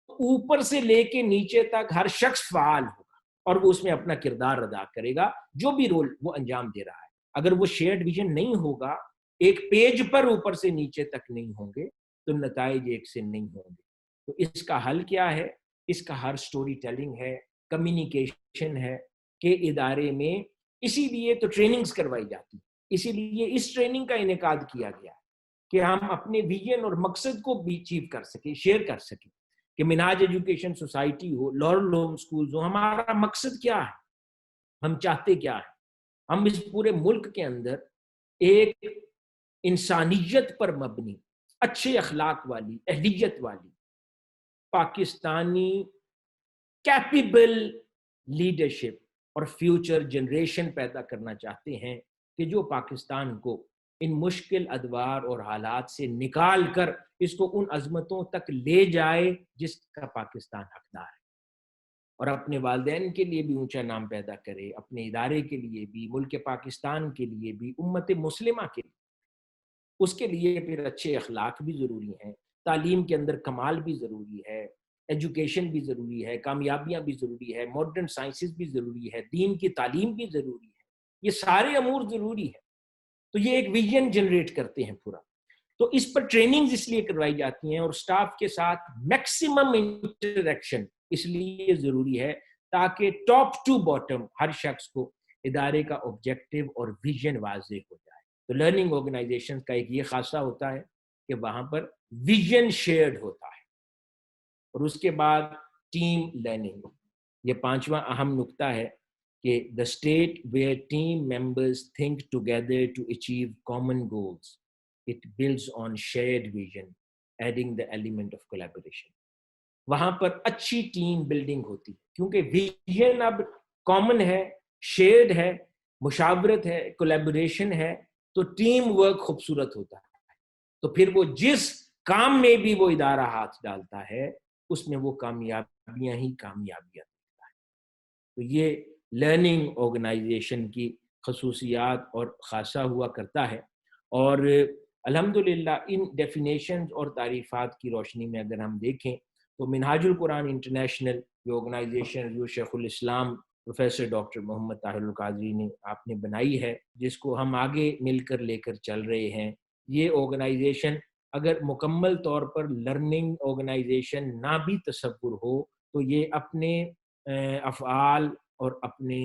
اوپر سے لے کے نیچے تک ہر شخص فعال ہوگا اور وہ اس میں اپنا کردار ادا کرے گا جو بھی رول وہ انجام دے رہا ہے۔ اگر وہ شیئرڈ ویژن نہیں ہوگا، ایک پیج پر اوپر سے نیچے تک نہیں ہوں گے تو نتائج ایک سے نہیں ہوں گے۔ تو اس کا حل کیا ہے؟ اس کا ہر سٹوری ٹیلنگ ہے، کمیونیکیشن ہے کہ ادارے میں، اسی لیے تو ٹریننگز کروائی جاتی، اسی لیے اس ٹریننگ کا انعقاد کیا گیا کہ ہم اپنے ویژن اور مقصد کو بھی اچیو کر سکیں، شیئر کر سکیں، کہ منہاج ایجوکیشن سوسائٹی ہو، لورل ہوم سکولز ہو، ہمارا مقصد کیا ہے، ہم چاہتے کیا ہے۔ ہم اس پورے ملک کے اندر ایک انسانیت پر مبنی، اچھے اخلاق والی، اہلیت والی پاکستانی کیپیبل لیڈرشپ اور فیوچر جنریشن پیدا کرنا چاہتے ہیں کہ جو پاکستان کو ان مشکل ادوار اور حالات سے نکال کر اس کو ان عظمتوں تک لے جائے جس کا پاکستان حقدار ہے، اور اپنے والدین کے لیے بھی اونچا نام پیدا کرے، اپنے ادارے کے لیے بھی، ملک پاکستان کے لیے بھی، امت مسلمہ کے لیے۔ اس کے لیے پھر اچھے اخلاق بھی ضروری ہیں، تعلیم کے اندر کمال بھی ضروری ہے، ایجوکیشن بھی ضروری ہے، کامیابیاں بھی ضروری ہے، ماڈرن سائنسز بھی ضروری ہے، دین کی تعلیم بھی ضروری ہے، یہ سارے امور ضروری ہے۔ تو یہ ایک ویژن جنریٹ کرتے ہیں پورا۔ تو اس پر ٹریننگز اس لیے کروائی جاتی ہیں اور سٹاف کے ساتھ میکسیمم انٹریکشن اس لیے ضروری ہے تاکہ ٹاپ ٹو باٹم ہر شخص کو ادارے کا آبجیکٹو اور ویژن واضح ہو جائے۔ تو لرننگ آرگنائزیشن کا ایک یہ خاصہ ہوتا ہے کہ وہاں پر ویژن شیئرڈ ہوتا ہے، اور اس کے بعد ٹیم لرننگ، یہ پانچواں اہم نقطہ ہے کہ the state where team members think together to achieve common goals, it builds on shared vision, adding the element of collaboration۔ وہاں پر اچھی ٹیم بلڈنگ ہوتی ہے کیونکہ ویژن اب کامن ہے، شیئرڈ ہے، مشاورت ہے، کولیبوریشن ہے، تو ٹیم ورک خوبصورت ہوتا ہے۔ تو پھر وہ جس کام میں بھی وہ ادارہ ہاتھ ڈالتا ہے اس میں وہ کامیابیاں ہی کامیابیاں دیتا ہے۔ تو یہ لرننگ آرگنائزیشن کی خصوصیات اور خاصہ ہوا کرتا ہے، اور الحمدللہ ان ڈیفینیشنز اور تعریفات کی روشنی میں اگر ہم دیکھیں تو منہاج القرآن انٹرنیشنل جو آرگنائزیشن جو شیخ الاسلام پروفیسر ڈاکٹر محمد طاہر القادری نے آپ نے بنائی ہے، جس کو ہم آگے مل کر لے کر چل رہے ہیں، یہ آرگنائزیشن اگر مکمل طور پر لرننگ آرگنائزیشن نہ بھی تصور ہو تو یہ اپنے افعال اور اپنے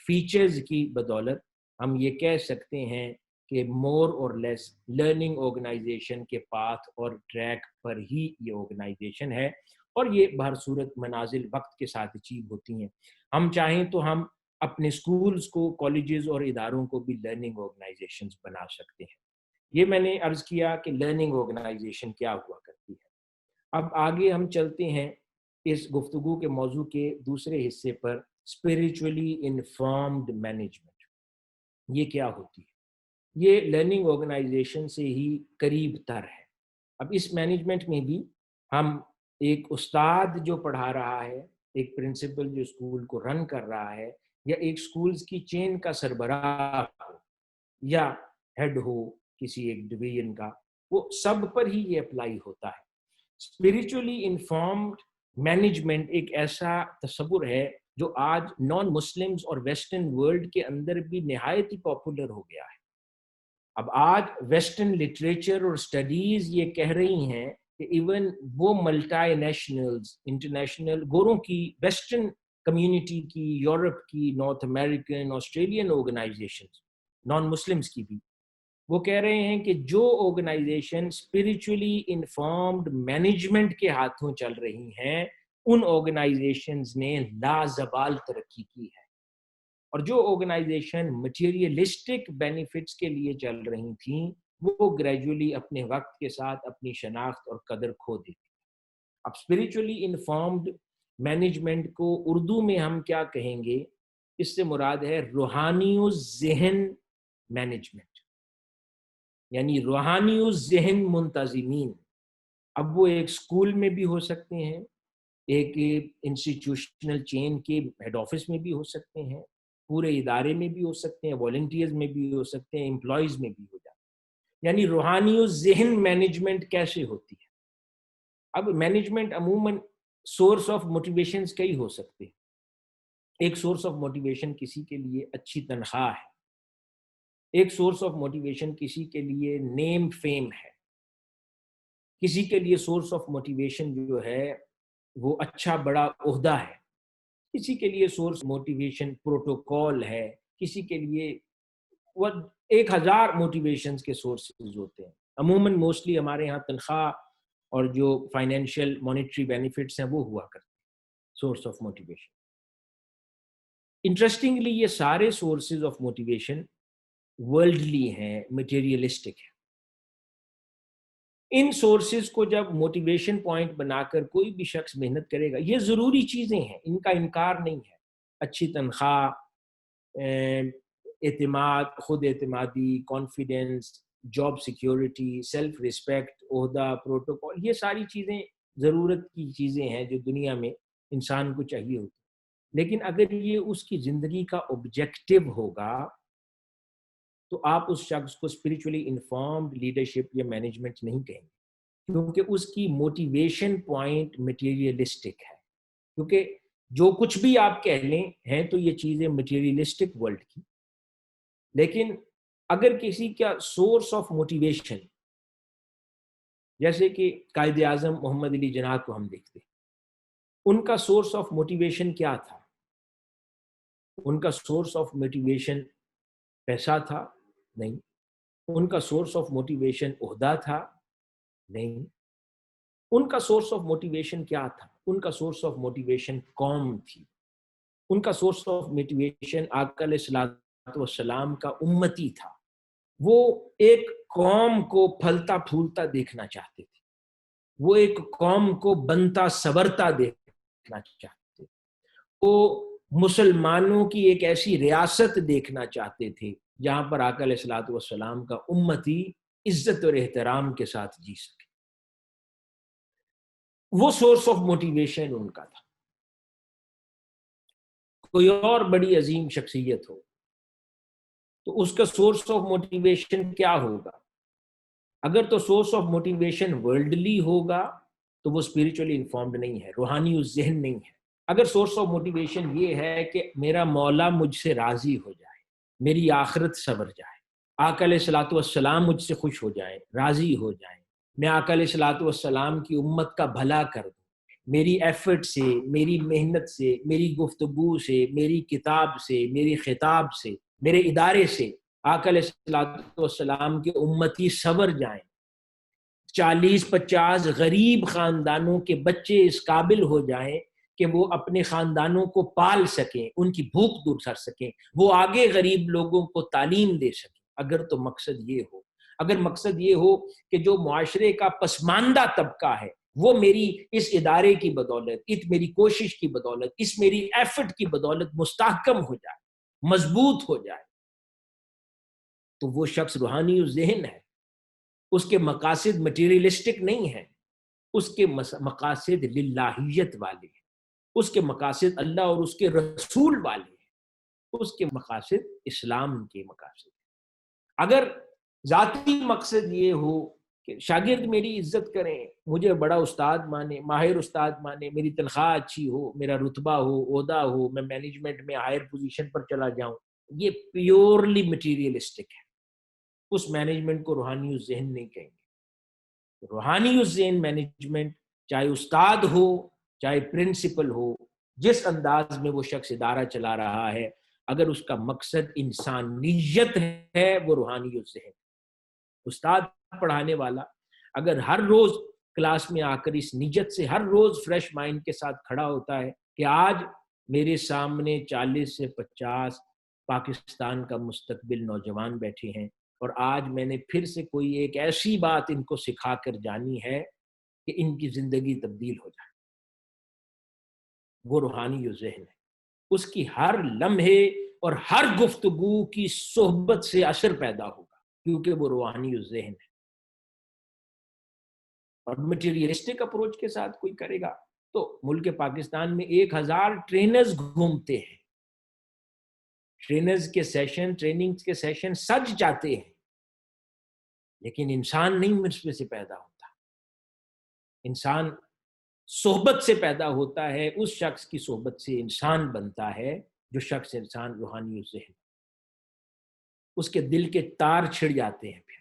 فیچرز کی بدولت ہم یہ کہہ سکتے ہیں کہ مور اور لیس لرننگ آرگنائزیشن کے پاتھ اور ٹریک پر ہی یہ آرگنائزیشن ہے، اور یہ بہر صورت منازل وقت کے ساتھ اچیو ہوتی ہیں۔ ہم چاہیں تو ہم اپنے سکولز کو، کالجز اور اداروں کو بھی لرننگ آرگنائزیشنز بنا سکتے ہیں۔ یہ میں نے عرض کیا کہ لرننگ آرگنائزیشن کیا ہوا کرتی ہے۔ اب آگے ہم چلتے ہیں اس گفتگو کے موضوع کے دوسرے حصے پر، اسپریچولی انفارمڈ مینجمنٹ۔ یہ کیا ہوتی ہے؟ یہ لرننگ آرگنائزیشن سے ہی قریب تر ہے۔ اب اس مینجمنٹ میں بھی ہم ایک استاد جو پڑھا رہا ہے، ایک پرنسپل جو اسکول کو رن کر رہا ہے، یا ایک اسکولز کی چین کا سربراہ ہو یا ہیڈ ہو کسی ایک ڈویژن کا، وہ سب پر ہی یہ اپلائی ہوتا ہے۔ اسپریچولی انفارمڈ مینجمنٹ ایک ایسا تصور ہے جو آج نان مسلمز اور ویسٹرن ورلڈ کے اندر بھی نہایت ہی پاپولر ہو گیا ہے۔ اب آج ویسٹرن لٹریچر اور اسٹڈیز یہ کہہ رہی ہیں کہ ایون وہ ملٹی نیشنلز، انٹرنیشنل گوروں کی، ویسٹرن کمیونٹی کی، یورپ کی، North American, Australian organisations, non Muslims کی بھی، وہ کہہ رہے ہیں کہ جو آرگنائزیشن اسپریچولی انفارمڈ مینجمنٹ کے ہاتھوں چل رہی ہیں ان آرگنائزیشنز نے لازوال ترقی کی ہے، اور جو آرگنائزیشن مٹیریلسٹک بینیفٹس کے لیے چل رہی تھیں وہ گریجولی اپنے وقت کے ساتھ اپنی شناخت اور قدر کھو دیتی۔ اب اسپریچولی انفارمڈ مینجمنٹ کو اردو میں ہم کیا کہیں گے؟ اس سے مراد ہے روحانی الذہن مینجمنٹ، یعنی روحانی الذہن منتظمین۔ اب وہ ایک اسکول میں بھی ہو سکتے ہیں، ایک انسٹیٹیوشنل چین کے ہیڈ آفس میں بھی ہو سکتے ہیں، پورے ادارے میں بھی ہو سکتے ہیں، والنٹیئرز میں بھی ہو سکتے ہیں، امپلائیز میں بھی ہو جاتے ہیں۔ یعنی روحانی الذہن مینجمنٹ کیسے ہوتی ہے؟ اب مینجمنٹ عموماً سورس آف موٹیویشنز کئی ہو سکتے ہیں۔ ایک سورس آف موٹیویشن کسی کے لیے اچھی تنخواہ ہے، ایک سورس آف موٹیویشن کسی کے لیے نیم فیم ہے، کسی کے لیے سورس آف موٹیویشن جو ہے وہ اچھا بڑا عہدہ ہے، کسی کے لیے سورس موٹیویشن پروٹوکول ہے، کسی کے لیے وہ 1000 موٹیویشنز کے سورسز ہوتے ہیں۔ عموماً موسٹلی ہمارے ہاں تنخواہ اور جو فائنینشیل مانیٹری بینیفٹس ہیں وہ ہوا کرتے ہیں سورس آف موٹیویشن۔ انٹرسٹنگلی یہ سارے سورسز آف موٹیویشن ورلڈلی ہیں، مٹیریلسٹک ہیں۔ ان سورسز کو جب موٹیویشن پوائنٹ بنا کر کوئی بھی شخص محنت کرے گا، یہ ضروری چیزیں ہیں، ان کا انکار نہیں ہے۔ اچھی تنخواہ، اعتماد، خود اعتمادی، confidence, job security, self respect, عہدہ، پروٹوکول، یہ ساری چیزیں ضرورت کی چیزیں ہیں جو دنیا میں انسان کو چاہیے ہوتی ہیں۔ لیکن اگر یہ اس کی زندگی کا آبجیکٹو ہوگا تو آپ اس شخص کو اسپرچولی انفارمڈ لیڈرشپ یا مینجمنٹ نہیں کہیں گے، کیونکہ اس کی موٹیویشن پوائنٹ مٹیریلسٹک ہے۔ کیونکہ جو کچھ بھی آپ کہہ لیں ہیں تو یہ چیزیں مٹیریلسٹک ورلڈ کی، لیکن اگر کسی کا سورس آف موٹیویشن، جیسے کہ قائد اعظم محمد علی جناح کو ہم دیکھتے ہیں، ان کا سورس آف موٹیویشن کیا تھا؟ ان کا سورس آف موٹیویشن پیسہ تھا؟ نہیں۔ ان کا سورس آف موٹیویشن عہدہ تھا؟ نہیں۔ ان کا سورس آف موٹیویشن کیا تھا؟ ان کا سورس آف موٹیویشن قوم تھی، ان کا سورس آف موٹیویشن آقا علیہ الصلوۃ والسلام کا امتی تھا۔ وہ ایک قوم کو پھلتا پھولتا دیکھنا چاہتے تھے، وہ ایک قوم کو بنتا سورتا دیکھنا چاہتے تھے، وہ مسلمانوں کی ایک ایسی ریاست دیکھنا چاہتے تھے جہاں پر آقا علیہ الصلوۃ والسلام کا امتی عزت اور احترام کے ساتھ جی سکے۔ وہ سورس آف موٹیویشن ان کا تھا۔ کوئی اور بڑی عظیم شخصیت ہو تو اس کا سورس آف موٹیویشن کیا ہوگا؟ اگر تو سورس آف موٹیویشن ورلڈلی ہوگا تو وہ اسپرچولی انفارمڈ نہیں ہے، روحانی الذہن نہیں ہے۔ اگر سورس آف موٹیویشن یہ ہے کہ میرا مولا مجھ سے راضی ہو جائے، میری آخرت سنور جائے، آقا علیہ الصلوۃ والسلام مجھ سے خوش ہو جائیں، راضی ہو جائیں، میں آقا علیہ الصلوۃ والسلام کی امت کا بھلا کر دوں، میری ایفرٹ سے، میری محنت سے، میری گفتگو سے، میری کتاب سے، میری خطاب سے، میرے ادارے سے آقا علیہ الصلوۃ والسلام کے امتی سنور جائیں، 40-50 غریب خاندانوں کے بچے اس قابل ہو جائیں کہ وہ اپنے خاندانوں کو پال سکیں، ان کی بھوک دور کر سکیں، وہ آگے غریب لوگوں کو تعلیم دے سکیں۔ اگر تو مقصد یہ ہو، اگر مقصد یہ ہو کہ جو معاشرے کا پسماندہ طبقہ ہے وہ میری اس ادارے کی بدولت، اس میری کوشش کی بدولت، اس میری ایفرٹ کی بدولت مستحکم ہو جائے، مضبوط ہو جائے، تو وہ شخص روحانی الذہن ہے۔ اس کے مقاصد مٹیریلسٹک نہیں ہیں، اس کے مقاصد للہیت والے ہیں، اس کے مقاصد اللہ اور اس کے رسول والے ہیں، اس کے مقاصد اسلام کے مقاصد ہیں۔ اگر ذاتی مقصد یہ ہو کہ شاگرد میری عزت کریں، مجھے بڑا استاد مانے، ماہر استاد مانے، میری تنخواہ اچھی ہو، میرا رتبہ ہو، عہدہ ہو، میں مینجمنٹ میں ہائر پوزیشن پر چلا جاؤں، یہ پیورلی مٹیریلسٹک ہے۔ اس مینجمنٹ کو روحانی الذہن نہیں کہیں گے۔ روحانی الذہن مینجمنٹ چاہے استاد ہو، چاہے پرنسپل ہو، جس انداز میں وہ شخص ادارہ چلا رہا ہے، اگر اس کا مقصد انسانیت ہے وہ روحانی الذہن۔ استاد پڑھانے والا اگر ہر روز کلاس میں آ کر اس نیت سے ہر روز فریش مائنڈ کے ساتھ کھڑا ہوتا ہے کہ آج میرے سامنے 40 سے 50 پاکستان کا مستقبل نوجوان بیٹھے ہیں اور آج میں نے پھر سے کوئی ایک ایسی بات ان کو سکھا کر جانی ہے کہ ان کی زندگی تبدیل ہو جائے، وہ روحانی الذہن ہے۔ اس کی ہر لمحے اور ہر گفتگو کی صحبت سے اثر پیدا ہوگا کیونکہ وہ روحانی الذہن ہے۔ اور مٹیریلسٹک اپروچ کے ساتھ کوئی کرے گا تو ملک پاکستان میں 1000 ٹرینرز گھومتے ہیں، ٹرینرز کے سیشن، ٹریننگ کے سیشن سج جاتے ہیں، لیکن انسان نہیں مجھ میں سے پیدا ہوتا. انسان صحبت سے پیدا ہوتا ہے، اس شخص کی صحبت سے انسان بنتا ہے جو شخص انسان روحانی ذہن، اس کے دل کے تار چھڑ جاتے ہیں، پھر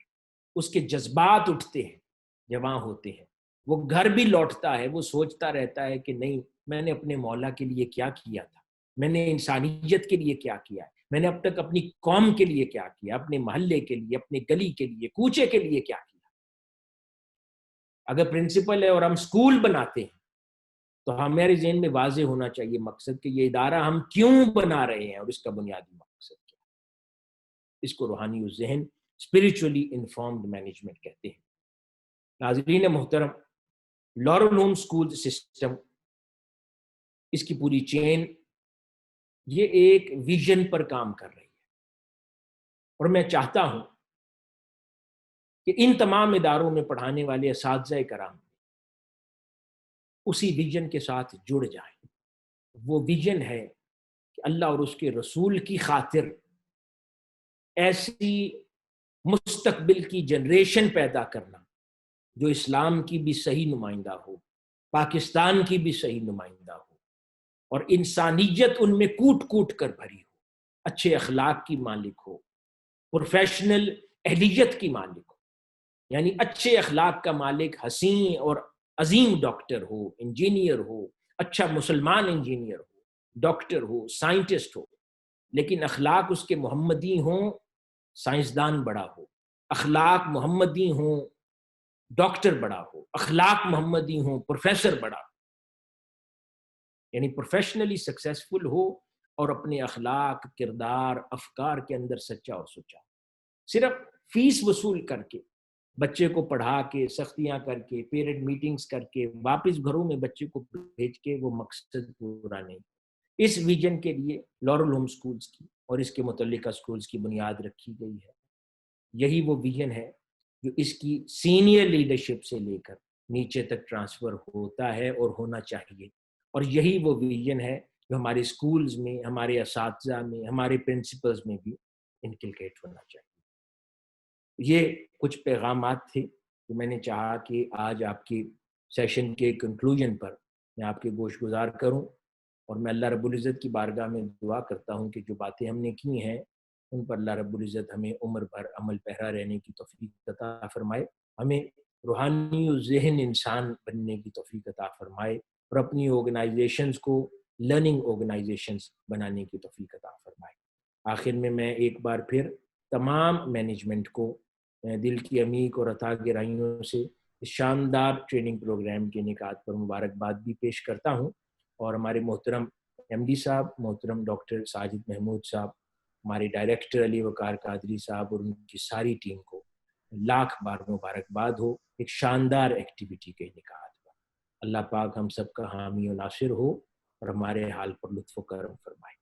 اس کے جذبات اٹھتے ہیں، جوان ہوتے ہیں، وہ گھر بھی لوٹتا ہے، وہ سوچتا رہتا ہے کہ نہیں میں نے اپنے مولا کے لیے کیا کیا تھا، میں نے انسانیت کے لیے کیا کیا ہے، میں نے اب تک اپنی قوم کے لیے کیا کیا، اپنے محلے کے لیے، اپنے گلی کے لیے، کوچے کے لیے کیا کیا. اگر پرنسپل ہے اور ہم سکول بناتے ہیں تو ہمارے ذہن میں واضح ہونا چاہیے مقصد کہ یہ ادارہ ہم کیوں بنا رہے ہیں اور اس کا بنیادی مقصد کیا ہے. اس کو روحانی ذہن، اسپرچولی انفارمڈ مینجمنٹ کہتے ہیں. ناظرین محترم، لارل ہوم اسکول سسٹم، اس کی پوری چین یہ ایک ویژن پر کام کر رہی ہے، اور میں چاہتا ہوں کہ ان تمام اداروں میں پڑھانے والے اساتذہ کرام اسی ویژن کے ساتھ جڑ جائیں. وہ ویژن ہے کہ اللہ اور اس کے رسول کی خاطر ایسی مستقبل کی جنریشن پیدا کرنا جو اسلام کی بھی صحیح نمائندہ ہو، پاکستان کی بھی صحیح نمائندہ ہو، اور انسانیت ان میں کوٹ کوٹ کر بھری ہو، اچھے اخلاق کی مالک ہو، پروفیشنل اہلیت کی مالک ہو. یعنی اچھے اخلاق کا مالک حسین اور عظیم ڈاکٹر ہو، انجینئر ہو، اچھا مسلمان انجینئر ہو، ڈاکٹر ہو، سائنٹسٹ ہو، لیکن اخلاق اس کے محمدی ہوں، سائنسدان بڑا ہو. اخلاق محمدی ہوں، ڈاکٹر بڑا ہو. اخلاق محمدی ہوں، پروفیسر بڑا ہو. یعنی پروفیشنلی سکسیسفل ہو اور اپنے اخلاق، کردار، افکار کے اندر سچا اور سچا. صرف فیس وصول کر کے، بچے کو پڑھا کے، سختیاں کر کے، پیرنٹ میٹنگز کر کے، واپس گھروں میں بچے کو بھیج کے وہ مقصد پورا نہیں. اس ویژن کے لیے لارل ہوم سکولز کی اور اس کے متعلقہ سکولز کی بنیاد رکھی گئی ہے. یہی وہ ویژن ہے جو اس کی سینئر لیڈرشپ سے لے کر نیچے تک ٹرانسفر ہوتا ہے اور ہونا چاہیے. اور یہی وہ ویژن ہے جو ہمارے سکولز میں، ہمارے اساتذہ میں، ہمارے پرنسپلز میں بھی انکلکیٹ ہونا چاہیے. یہ کچھ پیغامات تھے جو میں نے چاہا کہ آج آپ کی سیشن کے کنکلوژن پر میں آپ کے گوش گزار کروں، اور میں اللہ رب العزت کی بارگاہ میں دعا کرتا ہوں کہ جو باتیں ہم نے کی ہیں ان پر اللہ رب العزت ہمیں عمر بھر عمل پیرا رہنے کی توفیق عطا فرمائے، ہمیں روحانی و ذہن انسان بننے کی توفیق عطا فرمائے، اور اپنی آرگنائزیشنز کو لرننگ آرگنائزیشنز بنانے کی توفیق عطا فرمائے. آخر میں ایک بار پھر تمام مینجمنٹ کو دل کی عمیق اور عطا گہرائیوں سے اس شاندار ٹریننگ پروگرام کے انعقاد پر مبارکباد بھی پیش کرتا ہوں. اور ہمارے محترم ایم ڈی صاحب، محترم ڈاکٹر ساجد محمود صاحب، ہمارے ڈائریکٹر علی وقار قادری صاحب اور ان کی ساری ٹیم کو لاکھ بار مبارکباد ہو ایک شاندار ایکٹیویٹی کے انعقاد پر. اللہ پاک ہم سب کا حامی و ناصر ہو اور ہمارے حال پر لطف و کرم فرمائے.